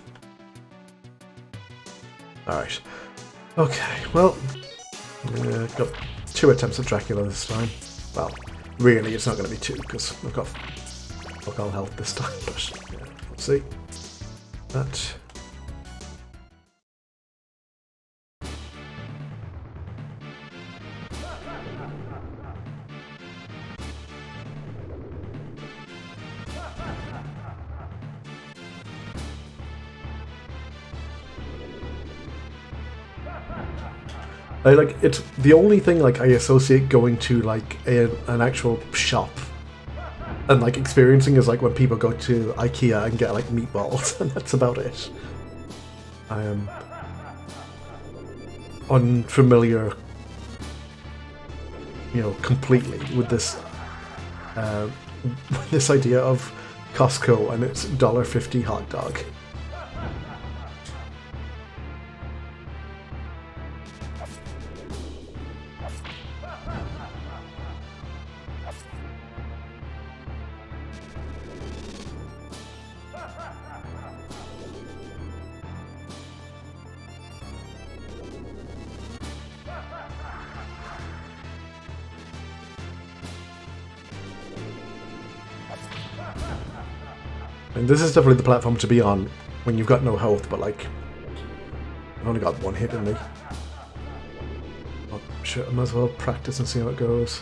Alright. Okay, well, got 2 attempts at Dracula this time. Well, really, it's not going to be 2, because I've got fuck all health this time, but yeah, let's see. That. It's the only thing like I associate going to like an actual shop and like experiencing is like when people go to IKEA and get like meatballs, and that's about it. I am unfamiliar, completely with this this idea of Costco and its $1.50 hot dog. And this is definitely the platform to be on when you've got no health, but like, I've only got 1 hit in me. Oh shit, I might as well practice and see how it goes.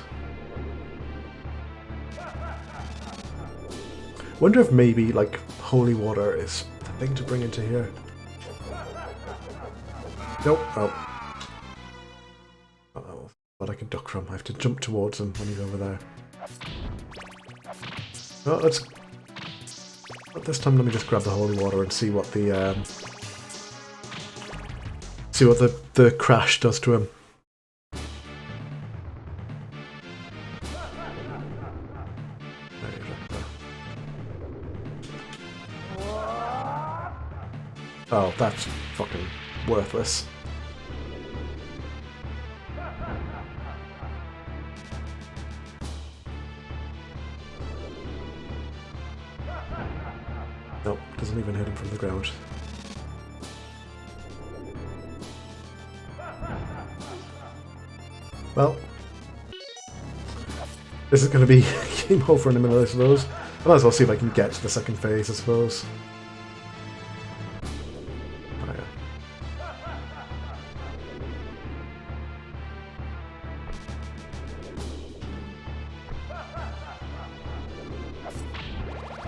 Wonder if maybe like holy water is the thing to bring into here. Nope. Oh. Uh-oh. But I can duck from. I have to jump towards him when he's over there. Oh, let's... But this time let me just grab the holy water and see what the the crash does to him. Oh, that's fucking worthless. Nope, doesn't even hit him from the ground. Well, this is going to be game over in a minute, I suppose. I might as well see if I can get to the second phase, I suppose. Oh, yeah.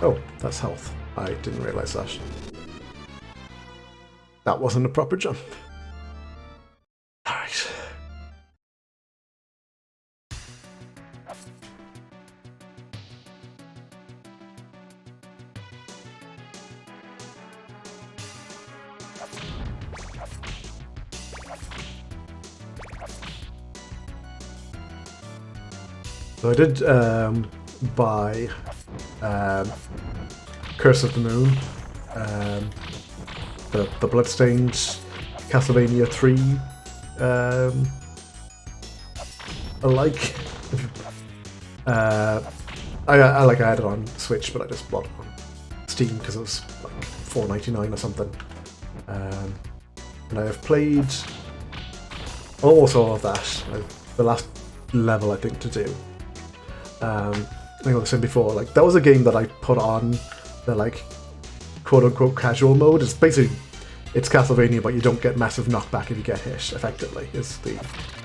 Oh, that's health. I didn't realise that. That wasn't a proper jump. Alright. So I did buy Curse of the Moon, the Bloodstained Castlevania 3 alike. I had it on Switch, but I just bought it on Steam because it was like $4.99 or something. And I have played almost all of that. The last level I think to do. I think I was saying before, like that was a game that I put on the like quote unquote casual mode. It's basically it's Castlevania, but you don't get massive knockback if you get hit. Effectively, is the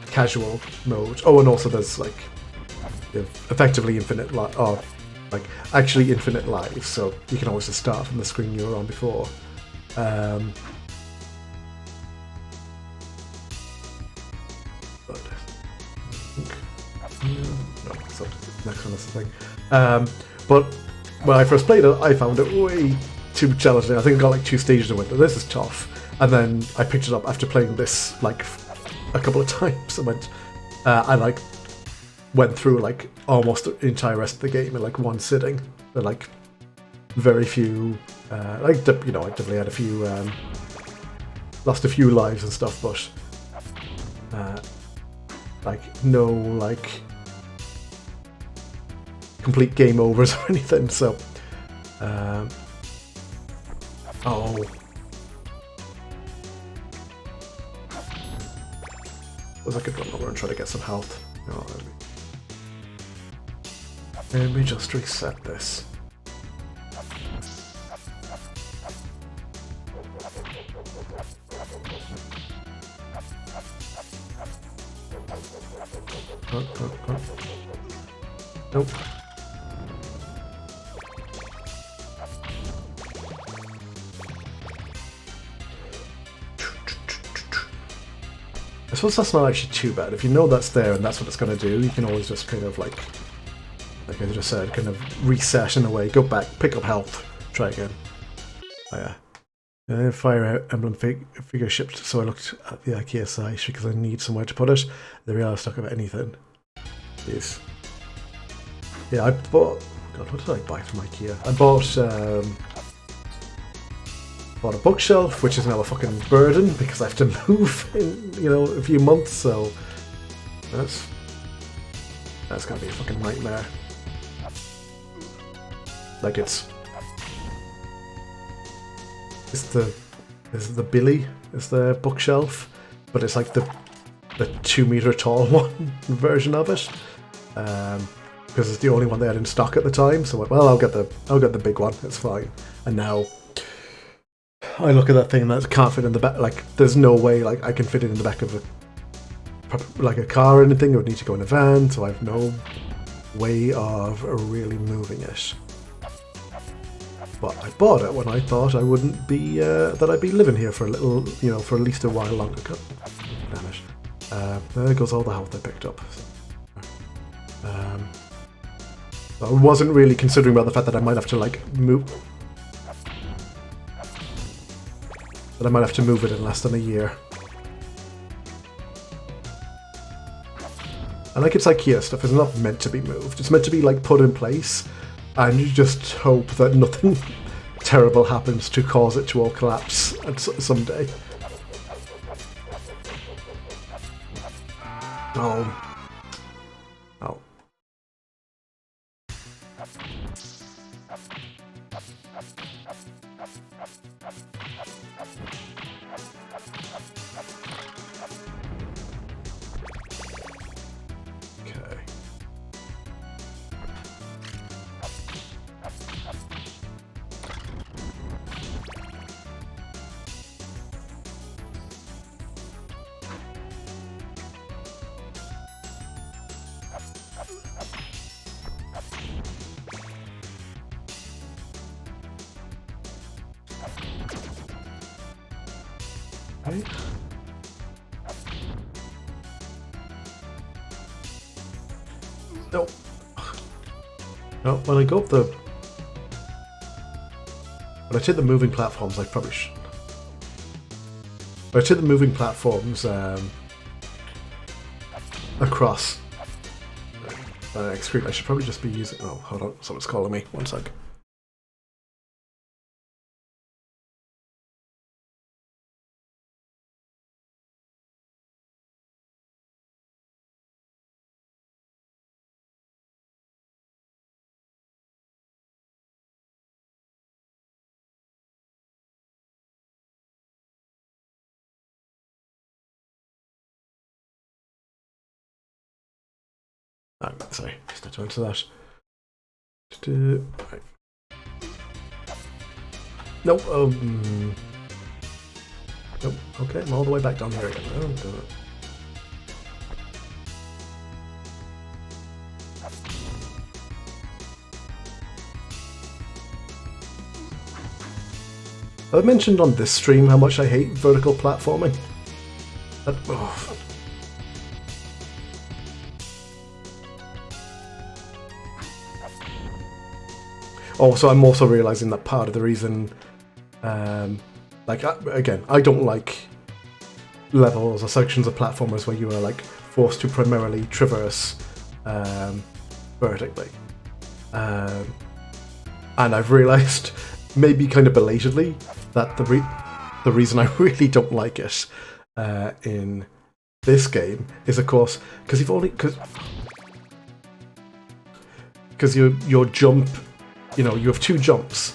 casual mode. Oh, and also there's like effectively infinite like actually infinite lives, so you can always just start from the screen you were on before. But no, so next one is the thing. But when I first played it, I found it way too challenging. I think I got like 2 stages and went, this is tough. And then I picked it up after playing this like a couple of times and went, I like went through like almost the entire rest of the game in like one sitting. But like very few, I definitely had a few, lost a few lives and stuff, but like no like complete game overs or anything. So, oh. I could run over and try to get some health. Oh, let me just reset this. Nope. I suppose that's not actually too bad. If you know that's there and that's what it's going to do, you can always just kind of like I just said, kind of reset in a way, go back, pick up health, try again. Oh yeah. Fire Emblem figure shipped, so I looked at the IKEA site because I need somewhere to put it. There we are, stuck of anything. Yes. Yeah, I bought... God, what did I buy from IKEA? I bought a bookshelf, which is now a fucking burden because I have to move in, a few months, so that's gonna be a fucking nightmare. Like it's the Billy is the bookshelf, but it's like the 2 meter tall one version of it, because it's the only one they had in stock at the time. So well, I'll get the big one. It's fine. And now I look at that thing that can't fit in the back. Like there's no way like I can fit it in the back of a car or anything. It would need to go in a van. So I have no way of really moving it. But I bought it when I thought I wouldn't be that I'd be living here for a little, for at least a while longer. Damn it! There goes all the health I picked up. So I wasn't really considering about the fact that I might have to like move. That I might have to move it in less than a year. And like it's IKEA stuff, it's not meant to be moved. It's meant to be like put in place. And you just hope that nothing terrible happens to cause it to all collapse someday. Oh. Oh. Okay. Right. No. No, when I go up when I take the moving platforms, I probably should. When I take the moving platforms across the next screen, I should probably just be using. Oh, hold on, someone's calling me. One sec. Sorry, just not to answer that. Right. Nope. Nope. Okay, I'm all the way back down here again. Oh, do it. I've mentioned on this stream how much I hate vertical platforming. Also, I'm also realizing that part of the reason, again, I don't like levels or sections of platformers where you are like forced to primarily traverse vertically, and I've realized, maybe kind of belatedly, that the reason I really don't like it in this game is, of course, because your jump, you have two jumps.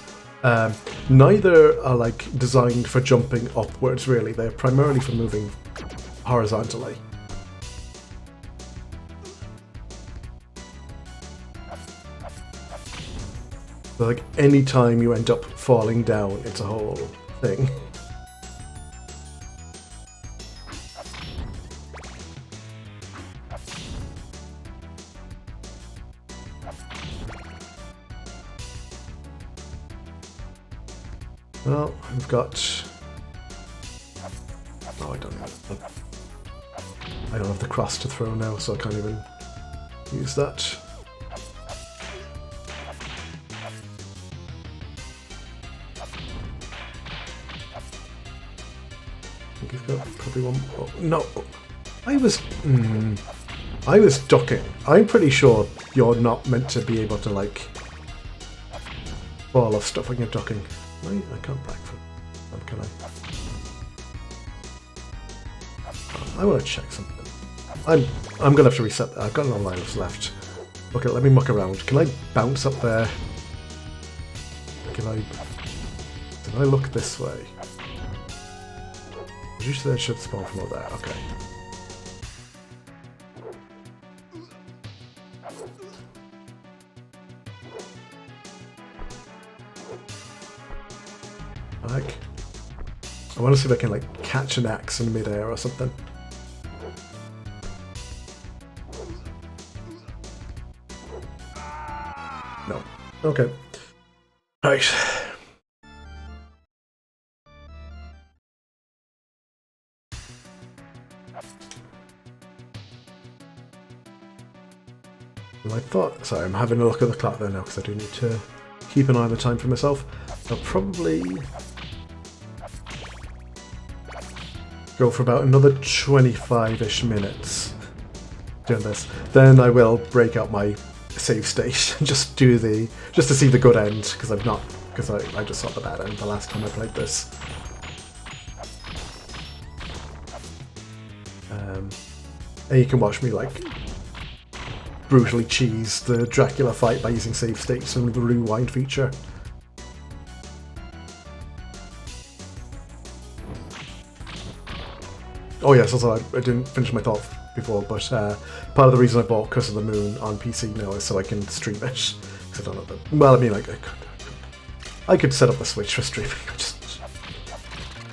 Neither are like designed for jumping upwards, really. They're primarily for moving horizontally. So, like, any time you end up falling down, it's a whole thing. Well, we've got... Oh, I don't have the cross to throw now, so I can't even use that. I think he's got probably one... Oh, no! I was ducking. I'm pretty sure you're not meant to be able to, like, fall off stuff when you're ducking. I can't backflip. Can I? I want to check something. I'm gonna have to reset that. I've got no lives left. Okay, let me muck around. Can I bounce up there? Did I look this way? Usually I should spawn from over there. Okay. I want to see if I can, like, catch an axe in midair or something. No. Okay. Right. Well, I thought... Sorry, I'm having a look at the clock there now because I do need to keep an eye on the time for myself. I'll probably go for about another 25-ish minutes doing this. Then I will break out my save state and just to see the good end, because I just saw the bad end the last time I played this. And you can watch me, like, brutally cheese the Dracula fight by using save states and the rewind feature. Oh yes, also I didn't finish my thought before, but part of the reason I bought Curse of the Moon on PC now is so I can stream it. Because I don't know well, I mean, like, I could set up a Switch for streaming.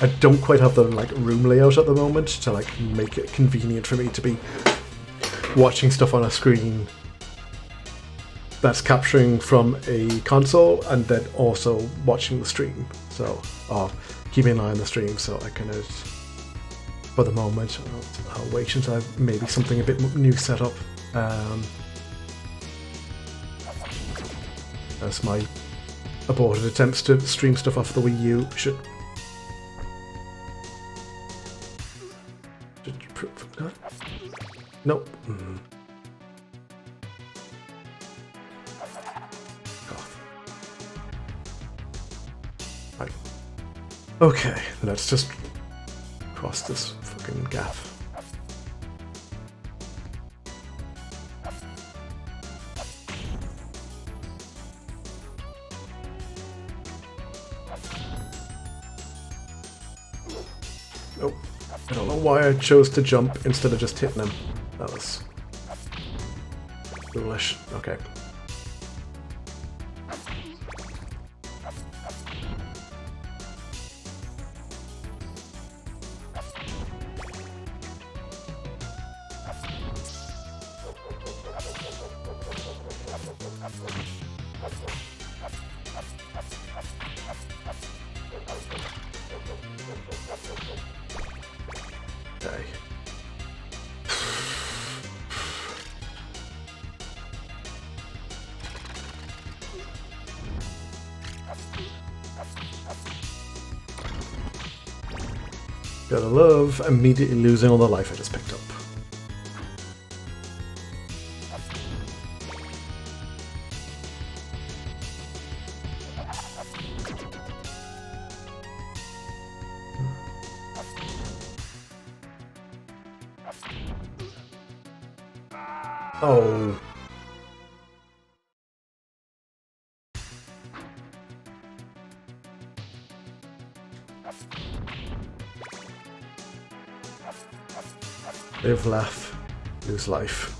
I don't quite have the, like, room layout at the moment to, like, make it convenient for me to be watching stuff on a screen that's capturing from a console and then also watching the stream. So, keeping an eye on the stream so I can, for the moment, I'll wait until I have maybe something a bit new set up. As my aborted attempts to stream stuff off the Wii U should nope. Right. Okay, let's just cross this fucking gap. Oh, I don't know why I chose to jump instead of just hitting him. That was foolish. Okay. Gotta love immediately losing all the life I just picked up. Oh. Live, laugh, lose life.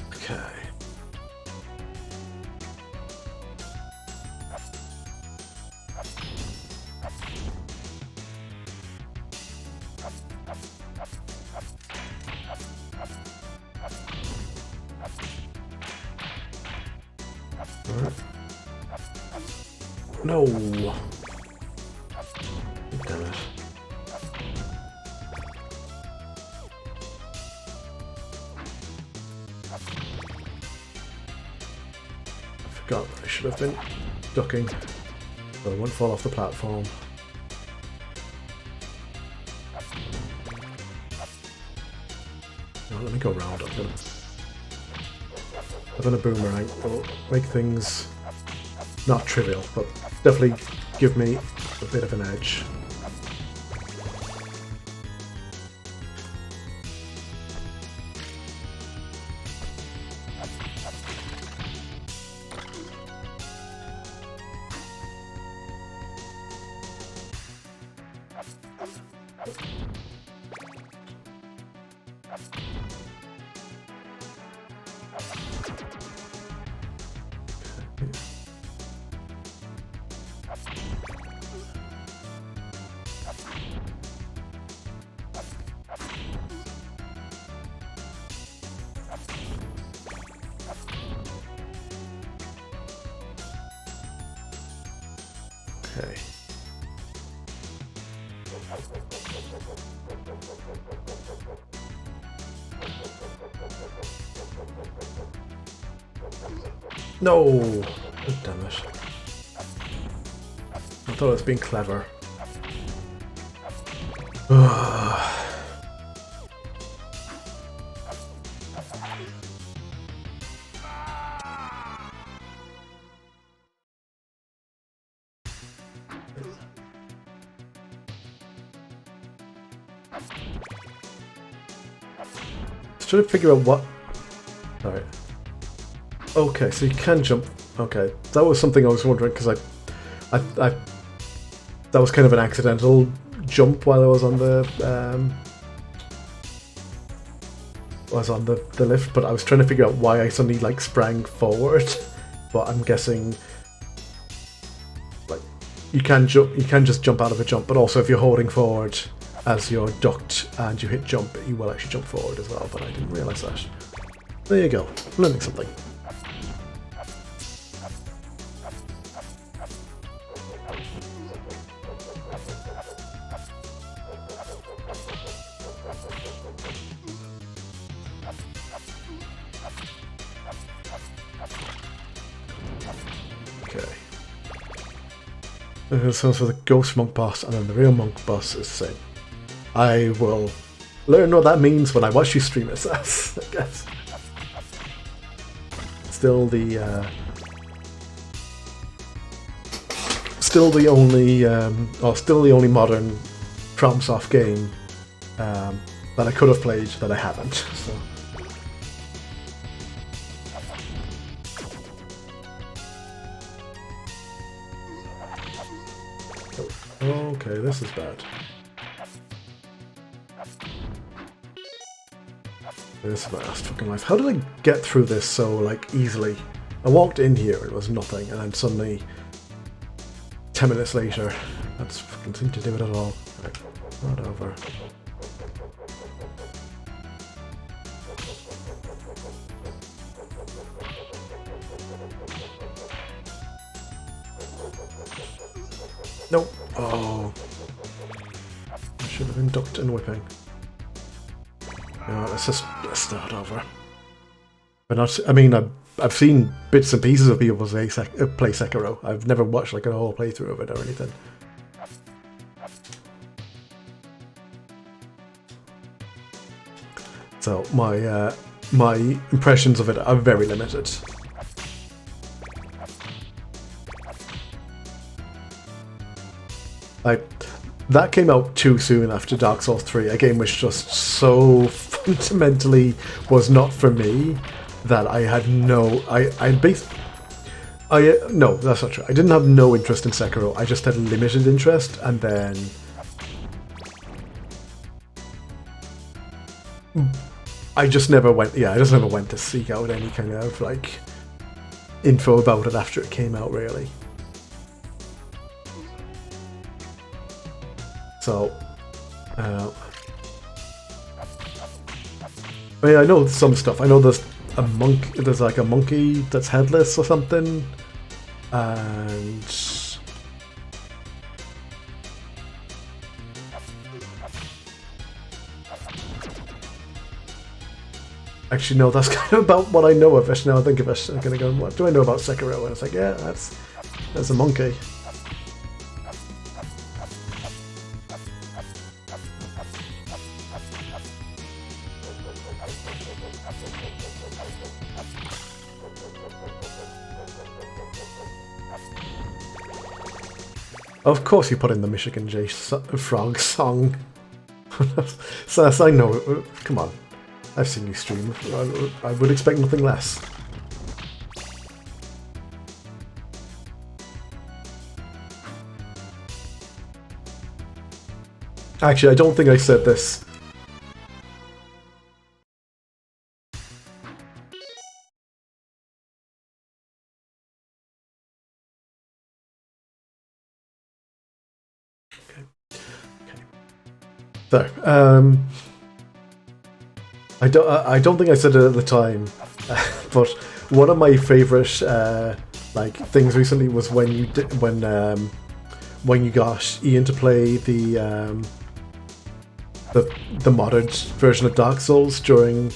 Okay. No. Damn it. I forgot I should have been ducking so I wouldn't fall off the platform. No, let me go around. Having a boomerang will make things not trivial, but definitely give me a bit of an edge. Okay. No! Oh, damn it. I thought it was being clever. Trying to figure out what. Alright. Okay, so you can jump. Okay, that was something I was wondering because I that was kind of an accidental jump while I was on the lift, but I was trying to figure out why I suddenly like sprang forward. But I'm guessing like you can jump, you can just jump out of a jump, but also if you're holding forward as you're ducked and you hit jump, you will actually jump forward as well, but I didn't realise that. There you go, learning something. Okay. This one's for the ghost monk boss, and then the real monk boss is the same. I will learn what that means when I watch you stream it, I guess. Still the only modern FromSoft game that I could have played that I haven't. So. Okay, this is bad. This is my last fucking life. How did I get through this so, like, easily? I walked in here, it was nothing, and then suddenly, 10 minutes later, that's fucking thing to do with it all. Right, not over. Nope. Oh. I should have been ducked and whipping. let's just start over. But not. I mean, I've seen bits and pieces of people play Sekiro. I've never watched like a whole playthrough of it or anything. So my impressions of it are very limited. That came out too soon after Dark Souls 3, a game which just so fundamentally was not for me that I had no... no, that's not true. I didn't have no interest in Sekiro, I just had limited interest, and then... I just never went to seek out any kind of, like, info about it after it came out, really. So, I mean, I know some stuff. I know there's like a monkey that's headless or something, and actually, no, that's kind of about what I know of it. Now I think of it, I'm gonna go, what do I know about Sekiro? And it's like, yeah, that's a monkey. Of course you put in the Michigan J Frog song. So I know, come on. I've seen you stream. I would expect nothing less. Actually, I don't think I said this. So, I don't think I said it at the time, but one of my favourite like things recently was when you got Ian to play the modded version of Dark Souls during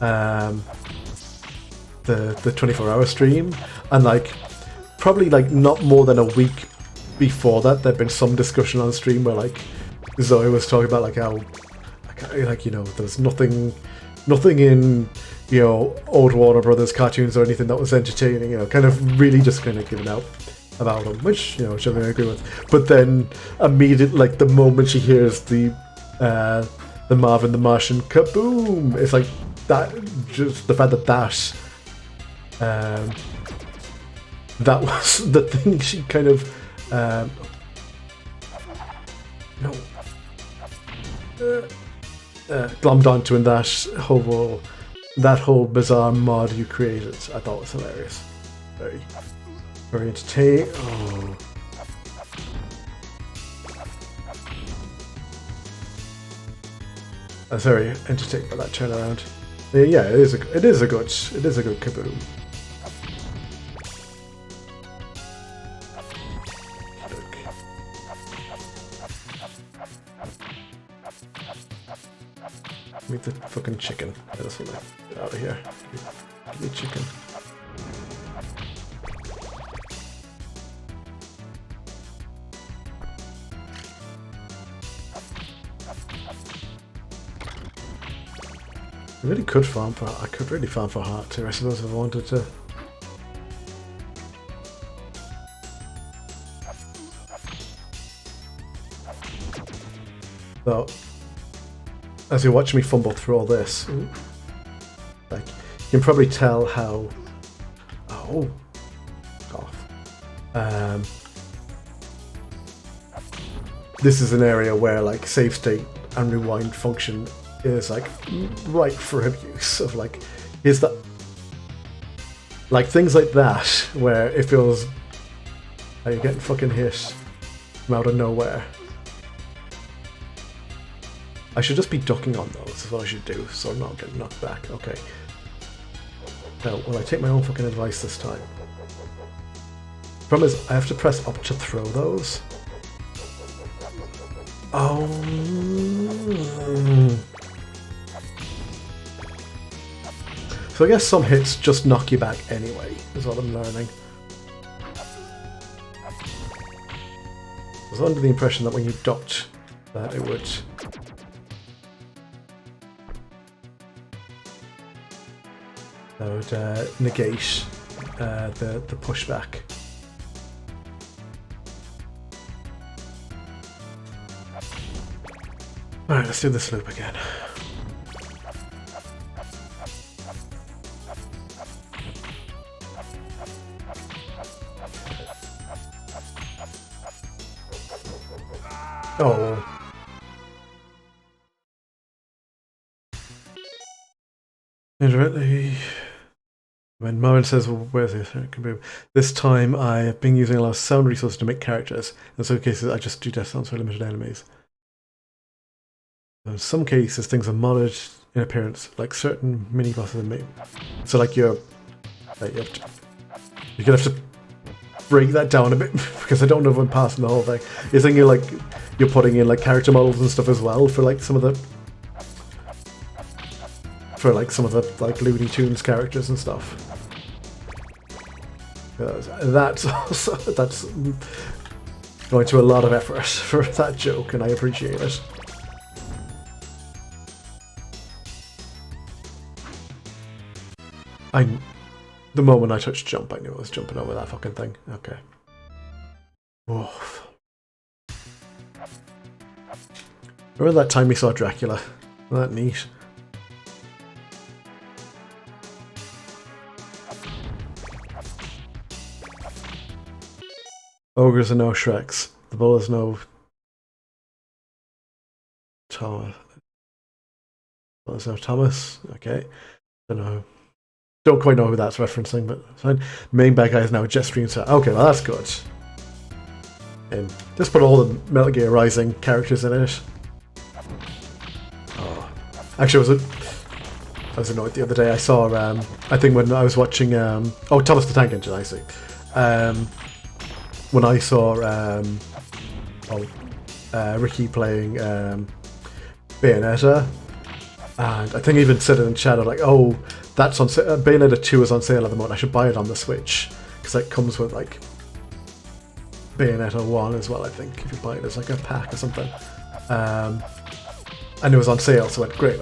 the 24-hour stream, and like probably like not more than a week before that, there'd been some discussion on stream where like Zoe was talking about like how like, you know, there's nothing in, you know, old Warner Brothers cartoons or anything that was entertaining, you know, kind of really just kind of giving out about them, which, you know, which I agree with. But then immediately, like the moment she hears the Marvin the Martian kaboom, it's like that, just the fact that that was the thing she kind of glommed onto in that whole bizarre mod you created. I thought was hilarious. Very, very entertaining. Oh. I was very entertained by that turnaround. Yeah, it is a good kaboom. Give me the fucking chicken. I just want to get out of here. Give me chicken. I really could farm for. I could really farm for heart too, I suppose, if I wanted to. So, as you watch me fumble through all this, like you can probably tell how. Oh, off. This is an area where like save state and rewind function is like ripe for abuse. Of like, is that like things like that where it feels like you're getting fucking hit from out of nowhere. I should just be ducking on those, is what I should do, so I'm not getting knocked back. Okay. Now, will I take my own fucking advice this time? Problem is, I have to press up to throw those. Oh. So I guess some hits just knock you back anyway, is what I'm learning. I was under the impression that when you ducked, that it would... negate the pushback. Alright, let's do this loop again. Oh. Indirectly, when Moen says, well, where's this? This time I have been using a lot of sound resources to make characters. In some cases, I just do death sounds for limited enemies. In some cases, things are modded in appearance, like certain mini bosses and maybe. So, like, you're gonna have to break that down a bit because I don't know if I'm passing the whole thing. You're thinking like you're putting in like character models and stuff as well for like some of the like Looney Tunes characters and stuff. That's going to a lot of effort for that joke, and I appreciate it. The moment I touched jump, I knew I was jumping over that fucking thing. Okay. Whoa. Remember that time we saw Dracula? Wasn't that neat? Ogres are no Shreks. The bull is no Thomas. There's no Thomas. Okay. Don't know. Don't quite know who that's referencing, but fine. Main bad guy is now a Jetstream star. Okay, well that's good. And just put all the Metal Gear Rising characters in it. Oh. Actually, I was annoyed the other day. I saw, I think when I was watching, oh, Thomas the Tank Engine, I see. When I saw Ricky playing Bayonetta, and I think I even said it in chat, like, oh, that's on sale. Bayonetta 2 is on sale at the moment. I should buy it on the Switch because it comes with like Bayonetta 1 as well. I think if you buy it as like a pack or something, and it was on sale, so I went, great.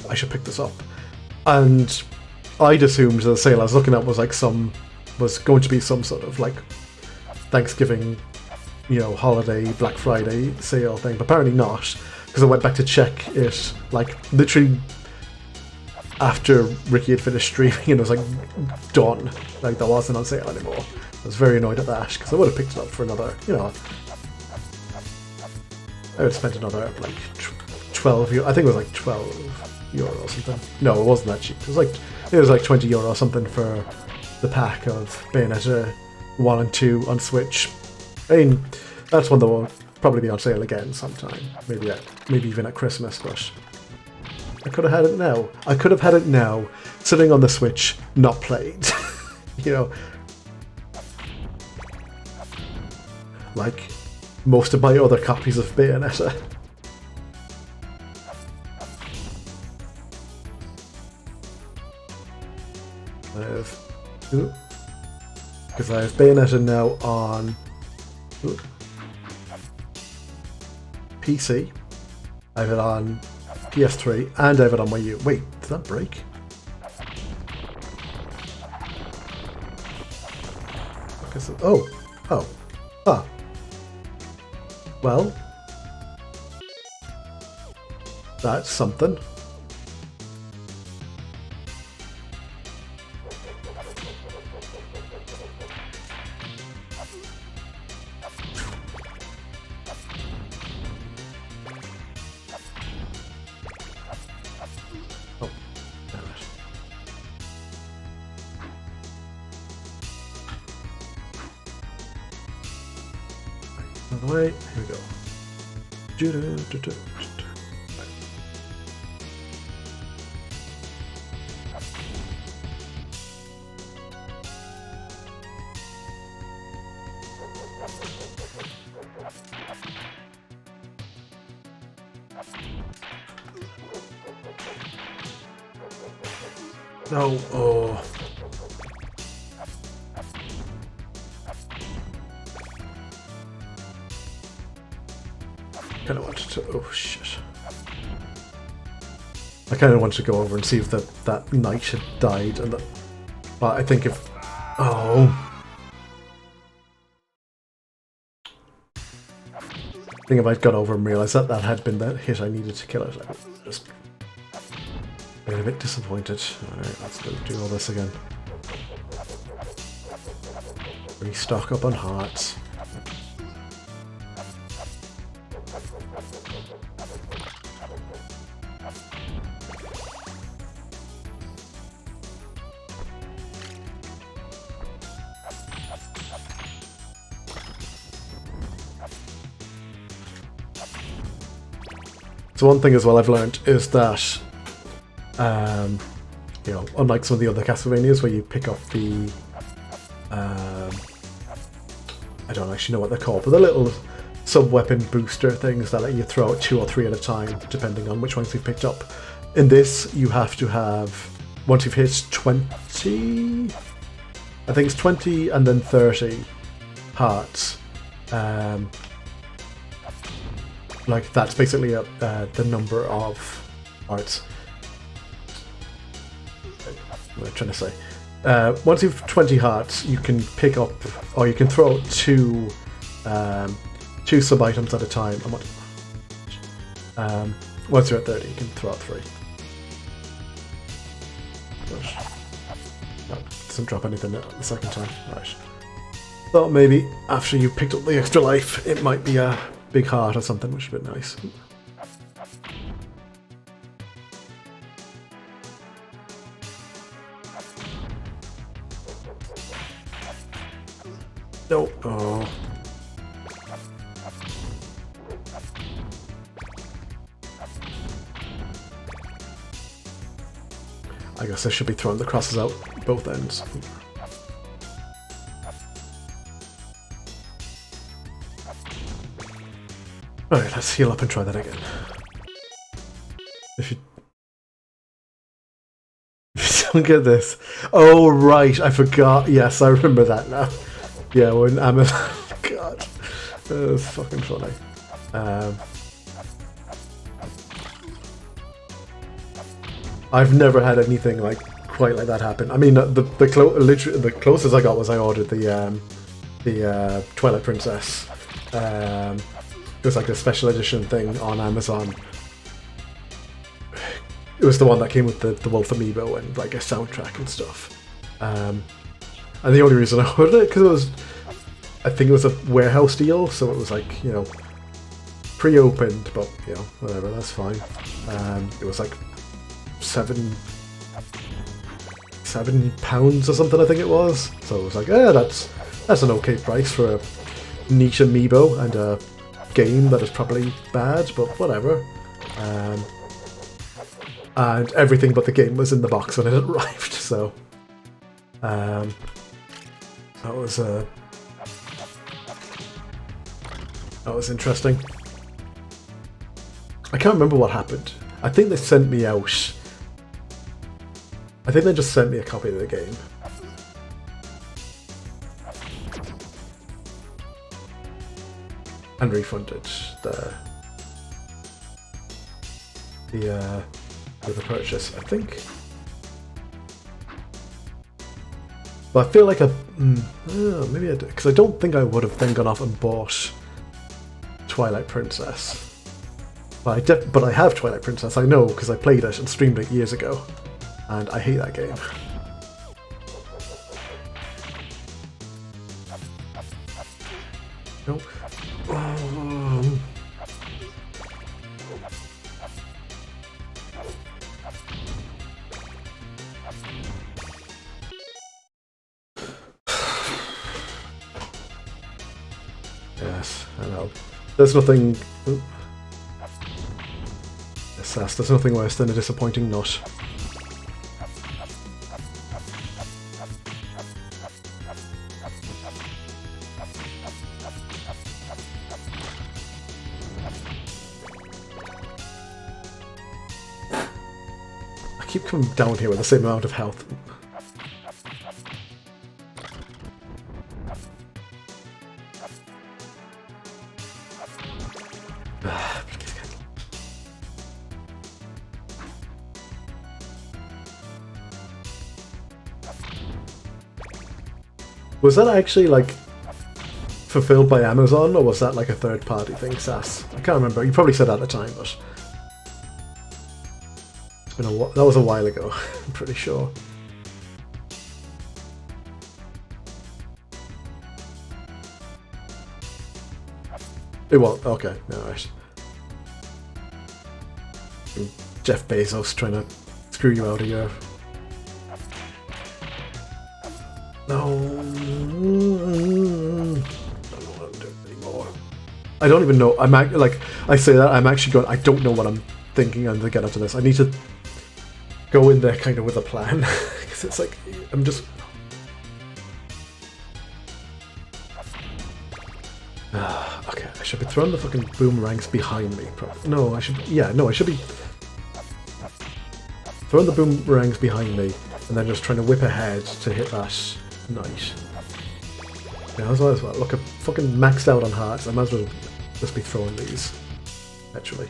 I should pick this up. And I'd assumed the sale I was looking at was like was going to be some sort of like Thanksgiving, holiday, Black Friday sale thing, but apparently not, because I went back to check it like literally after Ricky had finished streaming and it was like done, like that wasn't on sale anymore. I was very annoyed at that because I would have picked it up for another, I would have spent another like 12 euro. I think it was like 12 euro or something. No, it wasn't that cheap. It was like 20 euro or something for the pack of Bayonetta 1 and 2 on Switch. I mean, that's one that will probably be on sale again sometime. Maybe even at Christmas, but I could have had it now. I could have had it now, sitting on the Switch, not played. Like most of my other copies of Bayonetta. Because I have Bayonetta now on PC. I have it on PS3 and I have it on Wii U. Wait, did that break? Oh. Ah. Well, that's something. Wait, here we go. No, oh. Kind of wanted to. Oh shit! I kind of wanted to go over and see if that knight had died, and that. But I think if. Oh. I think if I'd got over and realised that that had been the hit I needed to kill it, I would just been a bit disappointed. Alright, let's go do all this again. Restock up on hearts. So one thing as well I've learned is that, you know, unlike some of the other Castlevanias where you pick up the, I don't actually know what they're called, but the little sub-weapon booster things that let you throw out 2 or 3 at a time, depending on which ones you've picked up. In this, you have to have, once you've hit 20, I think it's 20 and then 30 hearts, like that's basically the number of hearts. What am I trying to say? Once you've 20 hearts, you can pick up, or you can throw out 2 sub-items at a time. Once you're at 30, you can throw out 3. No, doesn't drop anything the second time. Right. Thought maybe after you picked up the extra life, it might be a big heart or something, which would be nice. No. Oh. I guess I should be throwing the crosses out both ends. Alright, let's heal up and try that again. If you don't get this. Oh, right, I forgot. Yes, I remember that now. Yeah, when Amazon. God. That was fucking funny. I've never had anything like quite like that happen. I mean, literally the closest I got was I ordered the Twilight Princess. It was like a special edition thing on Amazon. It was the one that came with the Wolf Amiibo and like a soundtrack and stuff. And the only reason I ordered it because it was, I think it was a warehouse deal, so it was like, you know, pre-opened, but you know, whatever, that's fine. It was like £7 or something, I think it was. So it was like, yeah, that's an okay price for a niche amiibo and a game that is probably bad, but whatever. And everything but the game was in the box when it arrived, so that was interesting. I can't remember what happened. I think they sent me out. I think they just sent me a copy of the game. And refunded the purchase, I think. But I feel like maybe I did, because I don't think I would have then gone off and bought Twilight Princess. But I have Twilight Princess, I know, because I played it and streamed it years ago. And I hate that game. Nope. Yes, I know. There's nothing. Yes, there's nothing worse than a disappointing nut. I keep coming down here with the same amount of health. Was that actually, like, fulfilled by Amazon, or was that, like, a third-party thing, Sass? I can't remember. You probably said that at the time, but... It's been that was a while ago, I'm pretty sure. It was. Okay, alright. Jeff Bezos trying to screw you out of your... No. I don't know what I'm doing anymore. I don't even know. I'm like, I say that, I'm actually going, I don't know what I'm thinking on to get up to this. I need to go in there kind of with a plan. Because it's like, I'm just... Okay, I should be throwing the fucking boomerangs behind me. No, I should... Yeah, no, I should be... throwing the boomerangs behind me, and then just trying to whip ahead to hit that knight. Yeah, as well. Look, I'm fucking maxed out on hearts. I might as well just be throwing these, actually.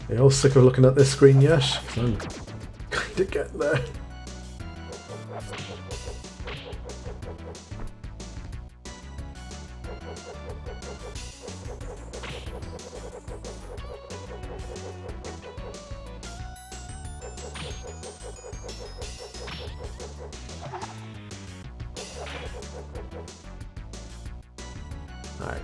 Are you all sick of looking at this screen yet? 'Cause I'm kind of getting there. Alright.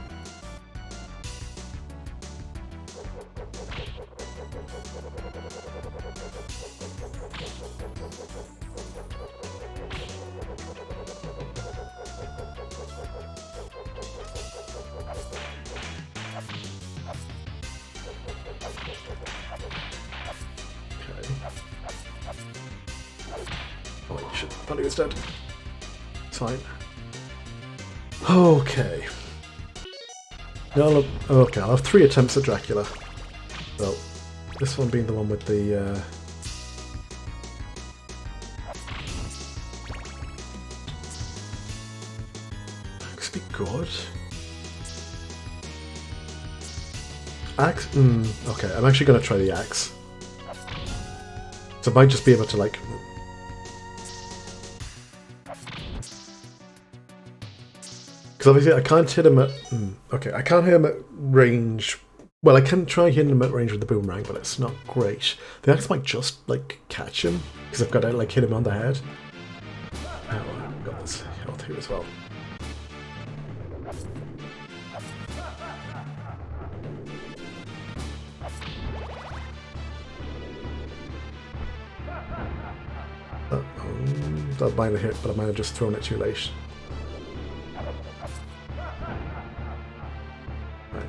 Oh wait, shit. I thought he was dead. It's fine. Okay. Okay, I'll have 3 attempts at Dracula. So, this one being the one with the... Axe be good. Axe? Okay, I'm actually going to try the axe. So I might just be able to, like... Because obviously I can't hit him at... okay, I can't hit him at range... Well, I can try hitting him at range with the boomerang, but it's not great. The axe might just, like, catch him, because I've got to, like, hit him on the head. Oh, I've got this health here as well. That might have hit, but I might have just thrown it too late. Right.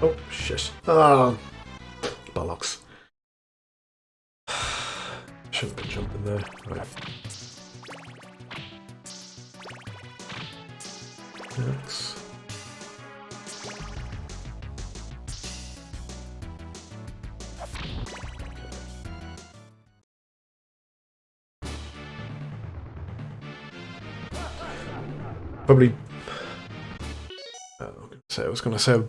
Oh, shit. Ah, bollocks. Shouldn't have been jumping there. Right. Next. Probably. I was going to say I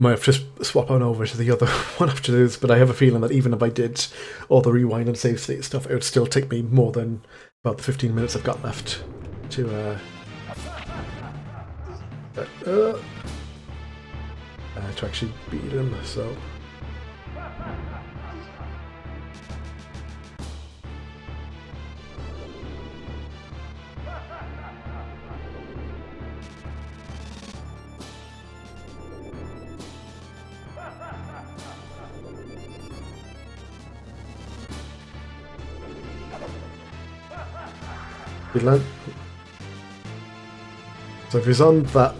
might have just swap on over to the other one after this, but I have a feeling that even if I did all the rewind and save state stuff, it would still take me more than about the 15 minutes I've got left to actually beat him. So. He land. So if he's on that...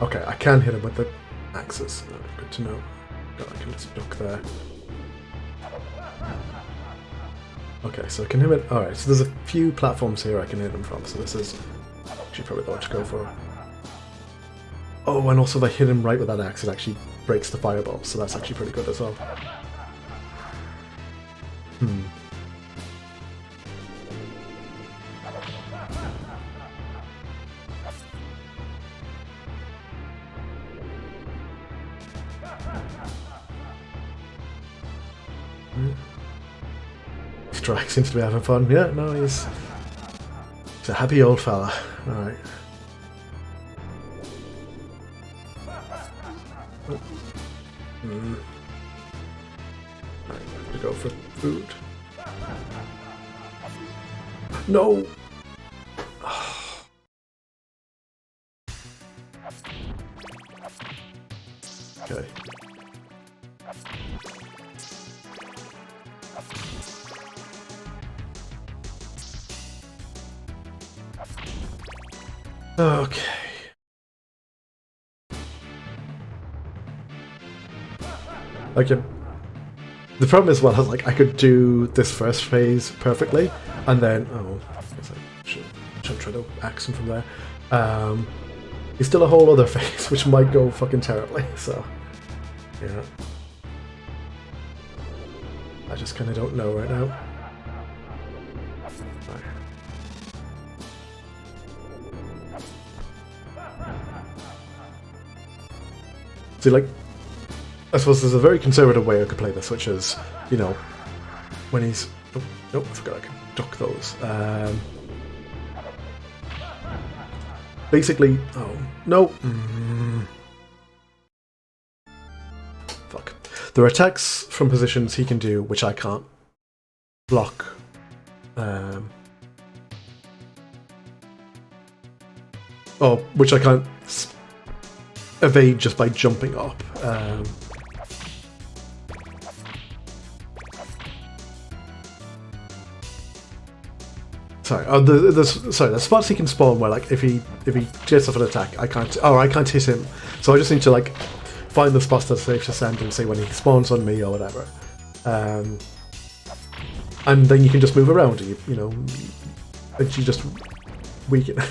Okay, I can hit him with the axes. Good to know. God, I can just duck there. Okay, so I can hit it. Alright, so there's a few platforms here I can hit him from, so this is actually probably the one to go for. Oh, and also if I hit him right with that axe, it actually breaks the fireball, so that's actually pretty good as well. Strike seems to be having fun. Yeah, no, he's a happy old fella. Alright. Alright, to go for food. No! Okay. Okay. Okay. The problem is, well, like I could do this first phase perfectly, and then I guess I should try to axe him from there. It's still a whole other phase, which might go fucking terribly. So, yeah. I just kind of don't know right now. See, like, I suppose there's a very conservative way I could play this, which is, you know, when he's... Oh, nope, I forgot I could duck those. Basically... Oh, no. Fuck. There are attacks from positions he can do, which I can't block. Oh, which I can't evade just by jumping up. Sorry, the spots he can spawn where, like, if he jets off an attack, I can't hit him. So I just need to, like, find the spots that's safe to send and say when he spawns on me or whatever. And then you can just move around. You know, and you just weaken.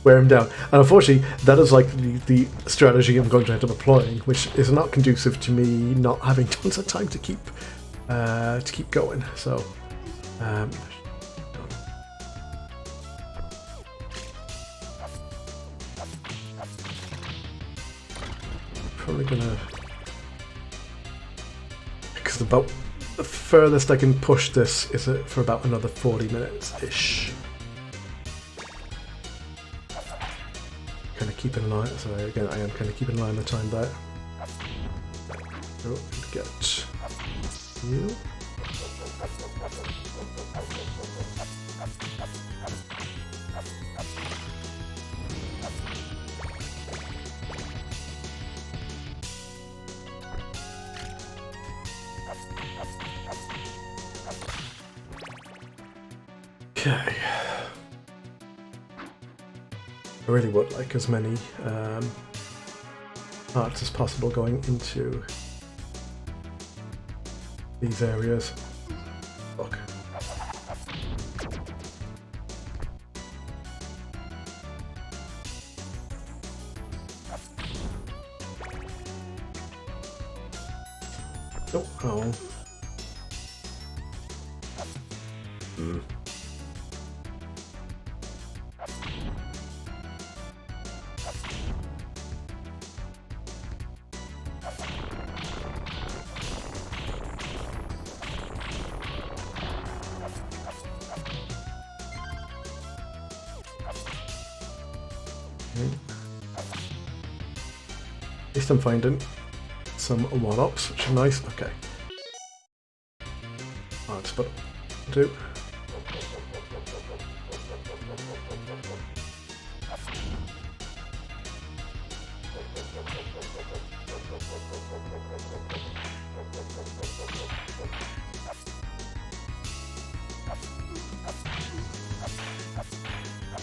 Wear him down, and unfortunately that is like the strategy I'm going to end up employing, which is not conducive to me not having tons of time to keep going. So probably gonna, because about the furthest I can push this is for about another 40 minutes ish. Kind of keeping an eye. So again, I am kind of keeping an eye on the time there. Oh, get you. Okay. I really would like as many parts as possible going into these areas. Fuck. Oh. At least I'm finding some one-ups, which are nice. Okay. That's what I'll do.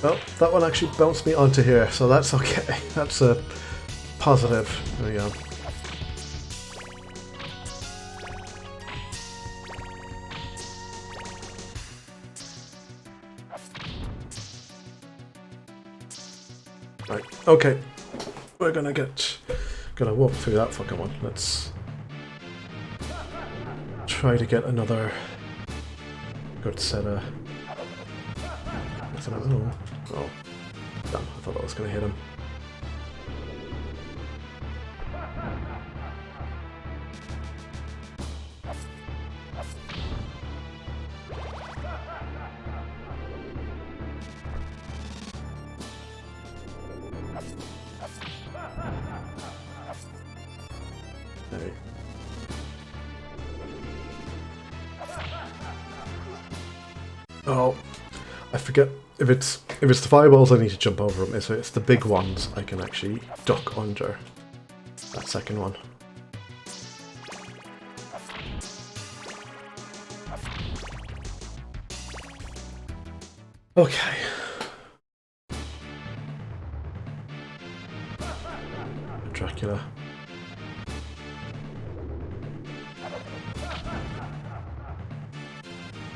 Well, that one actually bounced me onto here, so that's okay. That's a positive. There we go. Right, okay. We're gonna walk through that fucking one. Let's try to get another good set of... Oh, damn, I thought I was gonna hit him. Right. Oh, I forget if it's the fireballs I need to jump over them. If it's the big ones I can actually duck under. That second one. Okay. Dracula.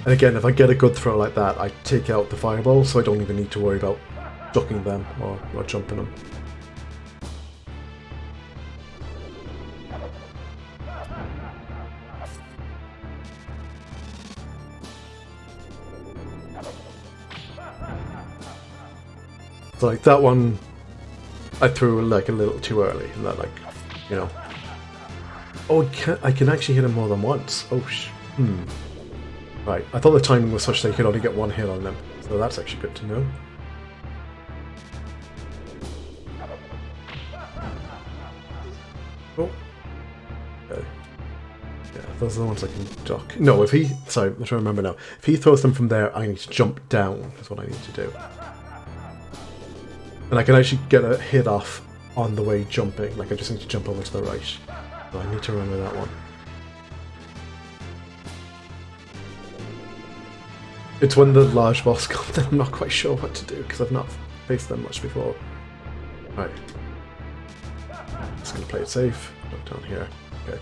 And again, if I get a good throw like that, I take out the fireball, so I don't even need to worry about ducking them or jumping them. So like that one, I threw like a little too early, and that you know. Oh, I can actually hit him more than once. Oh, Right, I thought the timing was such that you could only get one hit on them, so that's actually good to know. Oh. Okay. Yeah, those are the ones I can duck. No, sorry, I'm trying to remember now. If he throws them from there, I need to jump down, is what I need to do. And I can actually get a hit off on the way jumping, like I just need to jump over to the right. So I need to remember that one. It's when the large boss comes that I'm not quite sure what to do, because I've not faced them much before. Right. Just gonna play it safe. Look down here. Okay.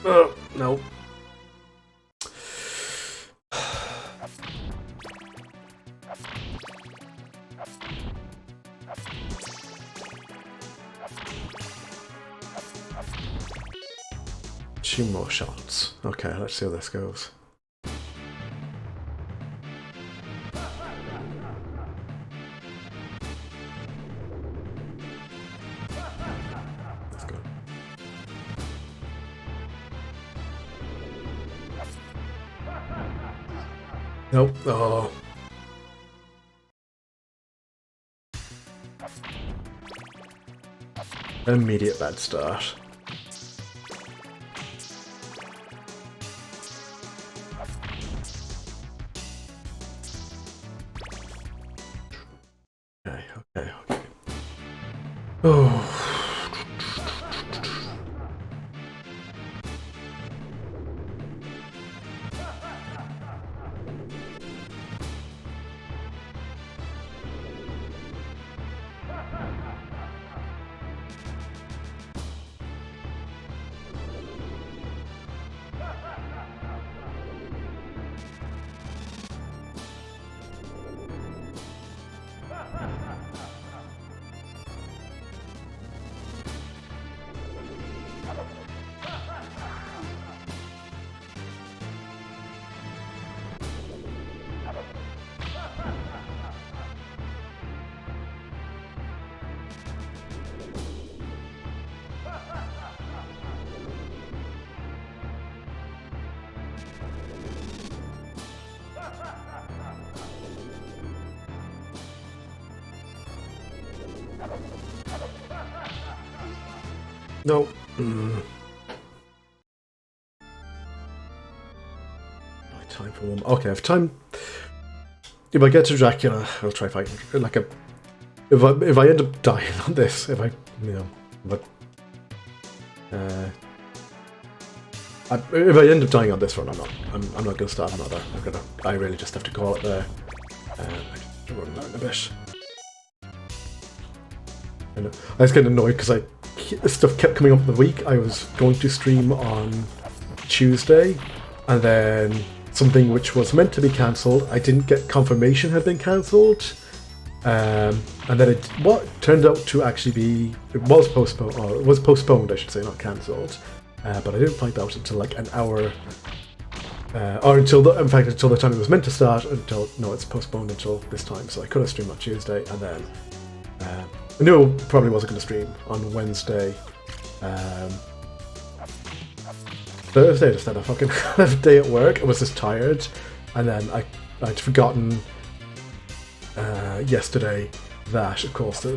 Oh, no. Two more shots. Okay, let's see how this goes. Let's go. Nope. Oh. Immediate bad start. Okay. Oh. No. Time for one. Okay, I have time. If I get to Dracula, I'll try fighting like a if I end up dying on this, if I end up dying on this run, I'm not going to start another. I really just have to call it there. I have to run down a bit. I was getting annoyed because stuff kept coming up in the week. I was going to stream on Tuesday, and then something which was meant to be cancelled, I didn't get confirmation had been cancelled, and then what turned out to actually be, it was postponed, I should say, not cancelled, but I didn't find out until like an hour, or until the time it was meant to start, no, it's postponed until this time, so I could have streamed on Tuesday, and then I knew I probably wasn't going to stream on Wednesday. Thursday, I just had a fucking day at work. I was just tired, and then I'd forgotten yesterday that, of course, there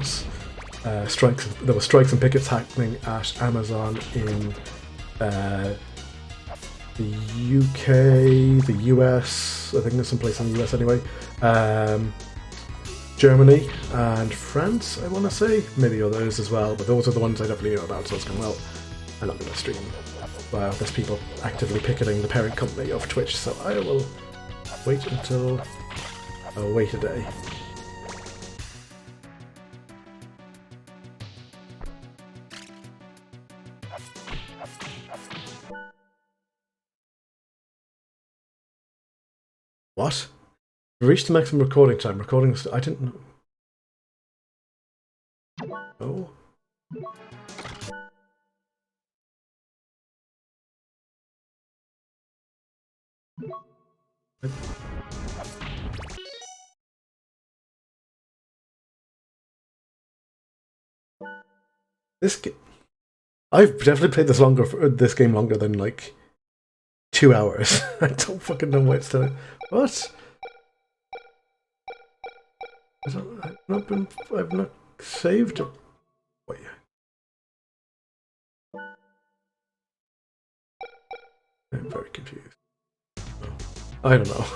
were strikes and pickets happening at Amazon in the UK, the US. I think there's some place in the US anyway. Germany and France, I want to say. Maybe others as well, but those are the ones I definitely know about, so I was going, well, I'm not going to stream while there's people actively picketing the parent company of Twitch, so I will wait until... I'll wait a day. What? We reached the maximum recording time. I didn't know. Oh. I've definitely played this game longer than like 2 hours. I don't fucking know what it's doing. What? I've not saved it. Wait. I'm very confused. I don't know.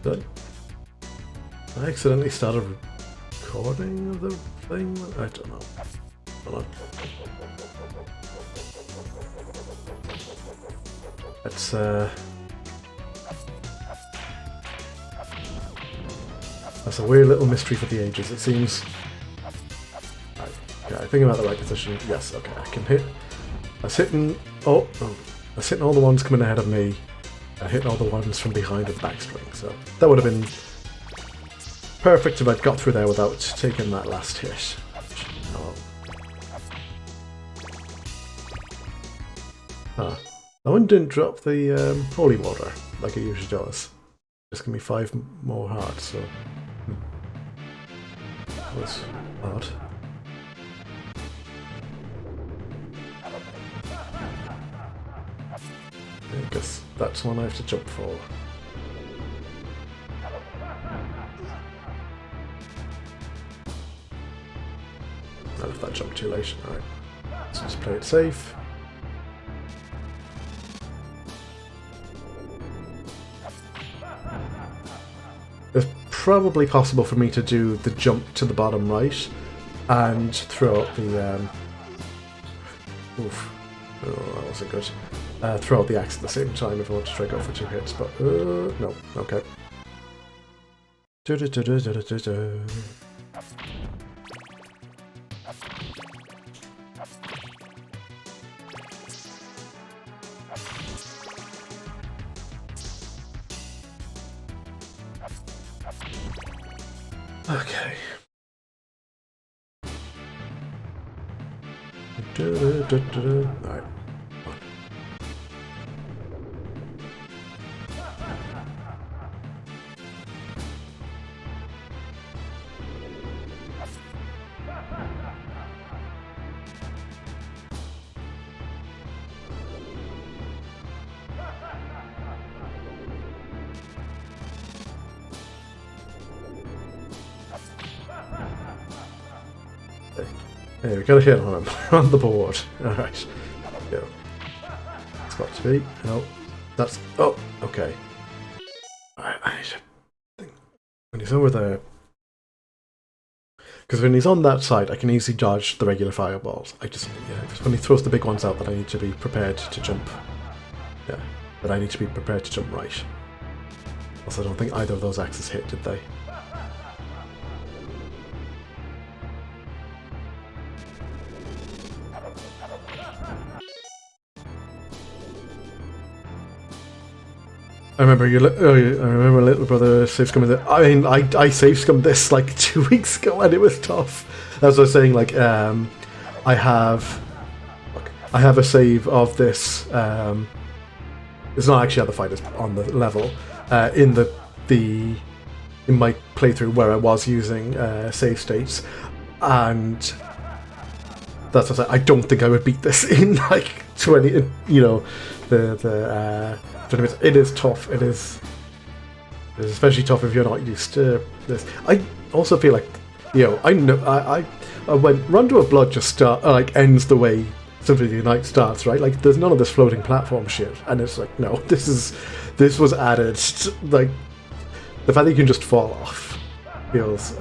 Did I accidentally started recording of the thing? I don't know. Hold on. That's a weird little mystery for the ages, it seems. Okay, I think I'm at the right position. Yes, okay, I can hit. I was hitting all the ones coming ahead of me. I hit all the ones from behind with the backspring, so that would have been perfect if I'd got through there without taking that last hit. Oh. Huh. That one didn't drop the holy water like it usually does. Just give me 5 more hearts, so that was odd. I guess that's one I have to jump for. I left that jump too late. Alright, let's just play it safe. It's probably possible for me to do the jump to the bottom right and throw out the oof. Oh, that wasn't good. Throw out the axe at the same time if I want to try go for 2 hits, but no, okay. Okay. Alright. Hey, we got a hit on him. On the board. Alright. Go. It's got to be. No. That's... Oh, okay. I need to... When he's over there... Because when he's on that side, I can easily dodge the regular fireballs. Just when he throws the big ones out, that I need to be prepared to jump. Yeah, but I need to be prepared to jump right. Also, I don't think either of those axes hit, did they? I remember I remember little brother safe scumming this. I mean, I safe scummed this like 2 weeks ago, and it was tough. As I was saying, like I have a save of this. It's not actually how the fight is on the level. In my playthrough where I was using save states, and that's what I said. I don't think I would beat this in like 20. You know, the 20 minutes. It is tough. It is especially tough if you're not used to this. I also feel like, you know, I when Rondo of Blood just ends the way Symphony of the Night starts, right? Like, there's none of this floating platform shit, and it's like, no, this was added. Like, the fact that you can just fall off feels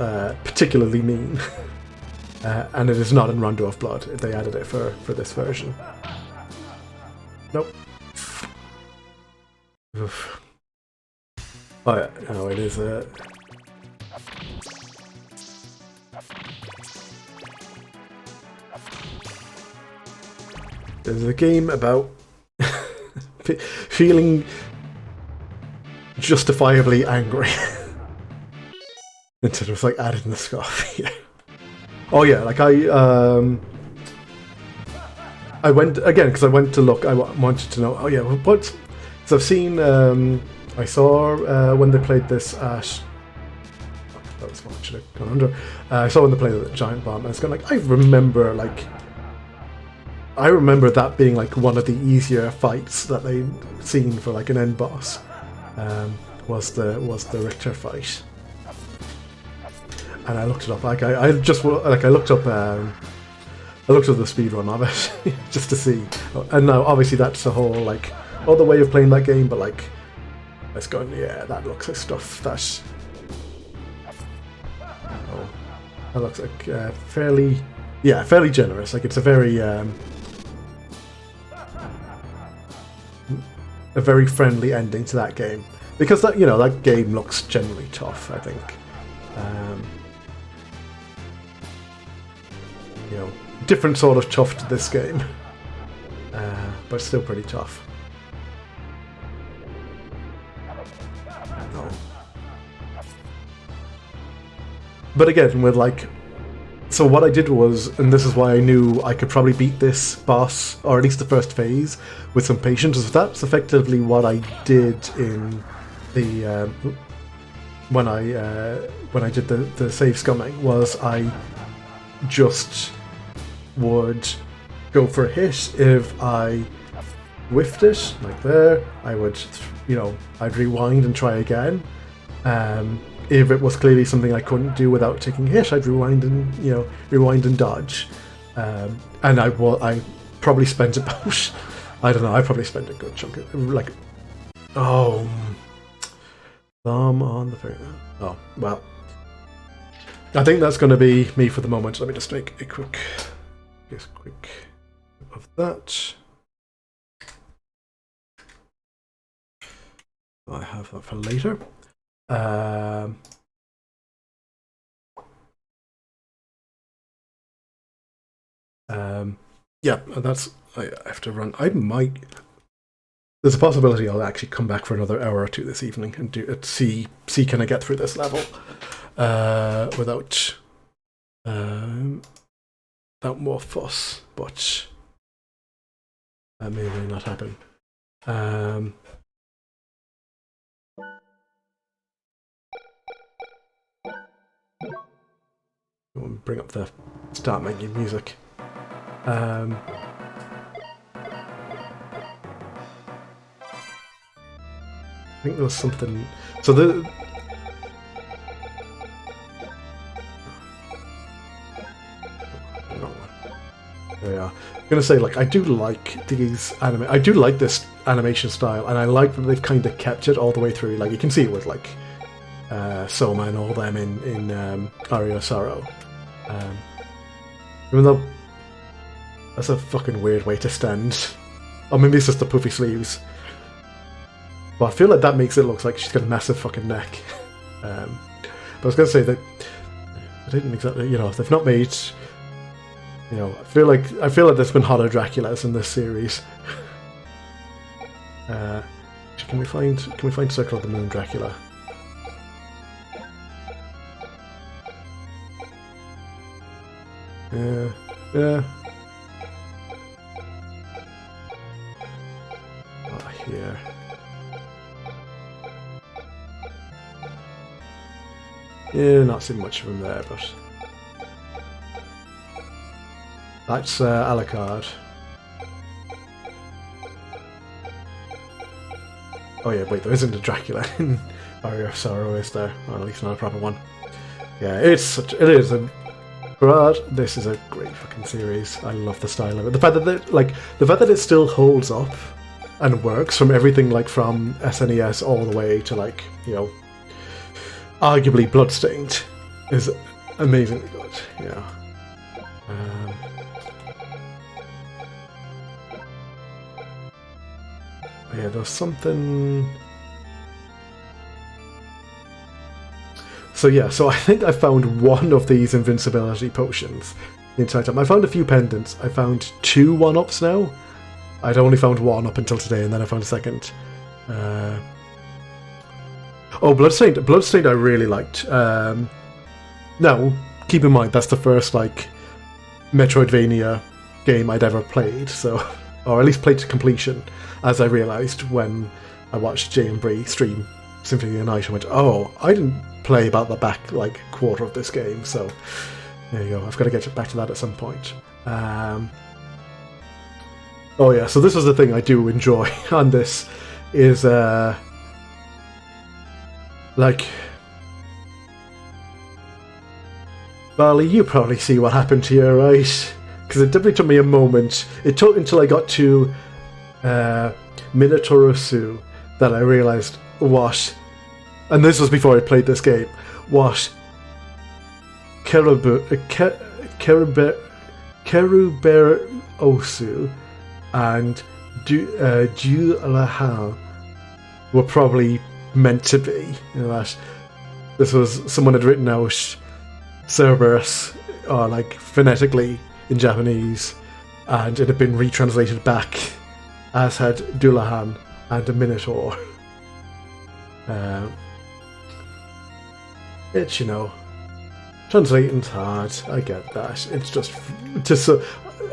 particularly mean, and it is not in Rondo of Blood. They added it for this version. Nope. Oof. Oh yeah, no, it is There's a game about feeling justifiably angry instead of like adding the scarf. Yeah. Oh yeah, like I went again because I went to look. I wanted to know. Oh yeah, what? So I've seen. I saw when they played this at. That was what I should have gone under. I saw when they played the Giant Bomb, and it's kind of like I remember that being like one of the easier fights that they'd seen for like an end boss. Was the Richter fight, and I looked it up. Like I looked up the speedrun of it just to see. And now obviously that's the whole like other way of playing that game, but like let's go. Yeah, that looks like stuff that looks like fairly generous. Like it's a very friendly ending to that game, because that that game looks generally tough. I think different sort of tough to this game, but still pretty tough. No. But again, with like. So what I did was, and this is why I knew I could probably beat this boss, or at least the first phase, with some patience. So that's effectively what I did in the when I did the save scumming. Was I just would go for a hit. If I whiffed it, like there, I would, I'd rewind and try again. If it was clearly something I couldn't do without taking a hit, I'd rewind and dodge. And I probably spent about, I don't know, I probably spent a good chunk of, like, thumb on the finger. Oh, well. I think that's going to be me for the moment. Let me just make a quick of that. I have that for later. Yeah, that's. I have to run. I might. There's a possibility I'll actually come back for another hour or two this evening and see can I get through this level without more fuss, but that may or may not happen. Bring up the start menu music. I think there was something. So the. yeah, I'm gonna say, like, I do like these I do like this animation style, and I like that they've kind of kept it all the way through. Like, you can see it with like Soma and all them in Aria of Sorrow. Even though that's a fucking weird way to stand. Or maybe it's just the puffy sleeves. But I feel like that makes it look like she's got a massive fucking neck. But I was gonna say that I didn't exactly, you know, they've not made, you know, I feel like there's been hotter Draculas in this series. Can we find Circle of the Moon Dracula? Yeah. Oh, here. Yeah, not seeing much of him there, but that's Alucard. Oh yeah, wait, there isn't a Dracula in Aria of Sorrow, is there? Or at least not a proper one. Yeah, it is, but this is a great fucking series. I love the style of it. The fact that it still holds up and works from everything, like from SNES all the way to, like, you know, arguably Bloodstained, is amazingly good. Yeah. Yeah, there's something. So yeah, so I think I found one of these invincibility potions the entire time. I found a few pendants. I found 2 1-ups now. I'd only found one up until today, and then I found a second. Oh, Bloodstained. Bloodstained I really liked. Now, keep in mind, that's the first, like, Metroidvania game I'd ever played, so, or at least played to completion, as I realised when I watched Jay and Bree stream Symphony of the Night. I went, oh, I didn't play about the back, like, quarter of this game, so there you go. I've got to get back to that at some point. Oh yeah, so this is the thing I do enjoy on this, is, like, Barley, you probably see what happened here, right? Because it definitely took me a moment. It took until I got to Minotorosu that I realised what, and this was before I played this game, what Keruberosu and Dulahan were probably meant to be. You know, that this was, someone had written out Cerberus, or like phonetically in Japanese, and it had been retranslated back, as had Dulahan and a Minotaur. It's, you know, translating's hard. I get that. It's just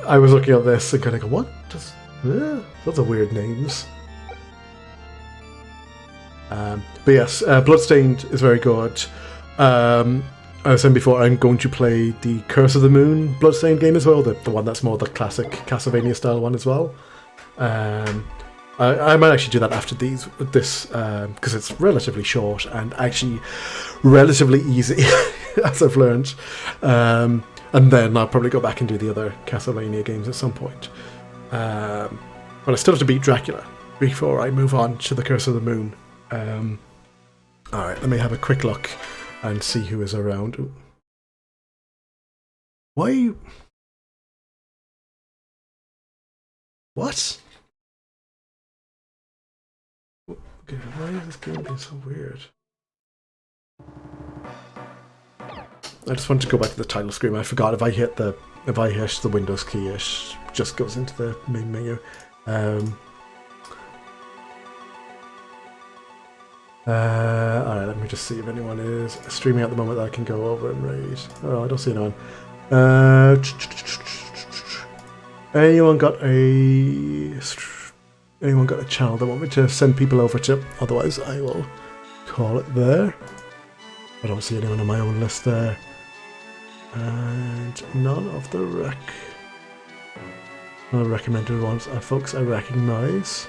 I was looking at this and kind of go, what? Those are weird names. But yes, Bloodstained is very good. I was saying before, I'm going to play the Curse of the Moon Bloodstained game as well, the one that's more the classic Castlevania style one as well. I might actually do that after this, because it's relatively short and actually relatively easy, as I've learned. And then I'll probably go back and do the other Castlevania games at some point. But I still have to beat Dracula before I move on to the Curse of the Moon. Alright, let me have a quick look and see who is around. Ooh. Why? What? Okay, why is this game being so weird? I just wanted to go back to the title screen. I forgot if I hit the Windows key, it just goes into the main menu. Alright, let me just see if anyone is streaming at the moment that I can go over and raid. Oh, I don't see anyone. Anyone got a channel they want me to send people over to? Otherwise, I will call it there. I don't see anyone on my own list there. And none of the recommended ones are folks I recognise.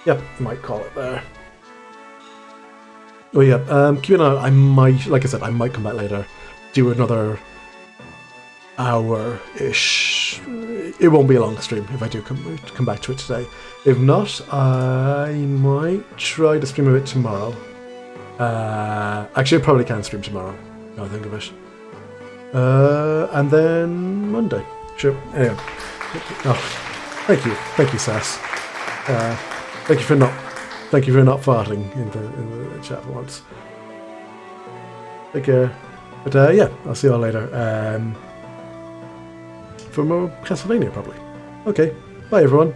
Yep, might call it there. Oh yeah, keep an eye out. I might, like I said, I might come back later do another hour-ish. It won't be a long stream if I do come back to it today. If not, I might try to stream a bit tomorrow. Actually, I probably can stream tomorrow, now I think of it. And then Monday. Sure. Anyway. Oh, thank you, Sass. Thank you for not farting in the chat for once. Take care. But yeah, I'll see you all later. For more Castlevania, probably. Okay, bye everyone.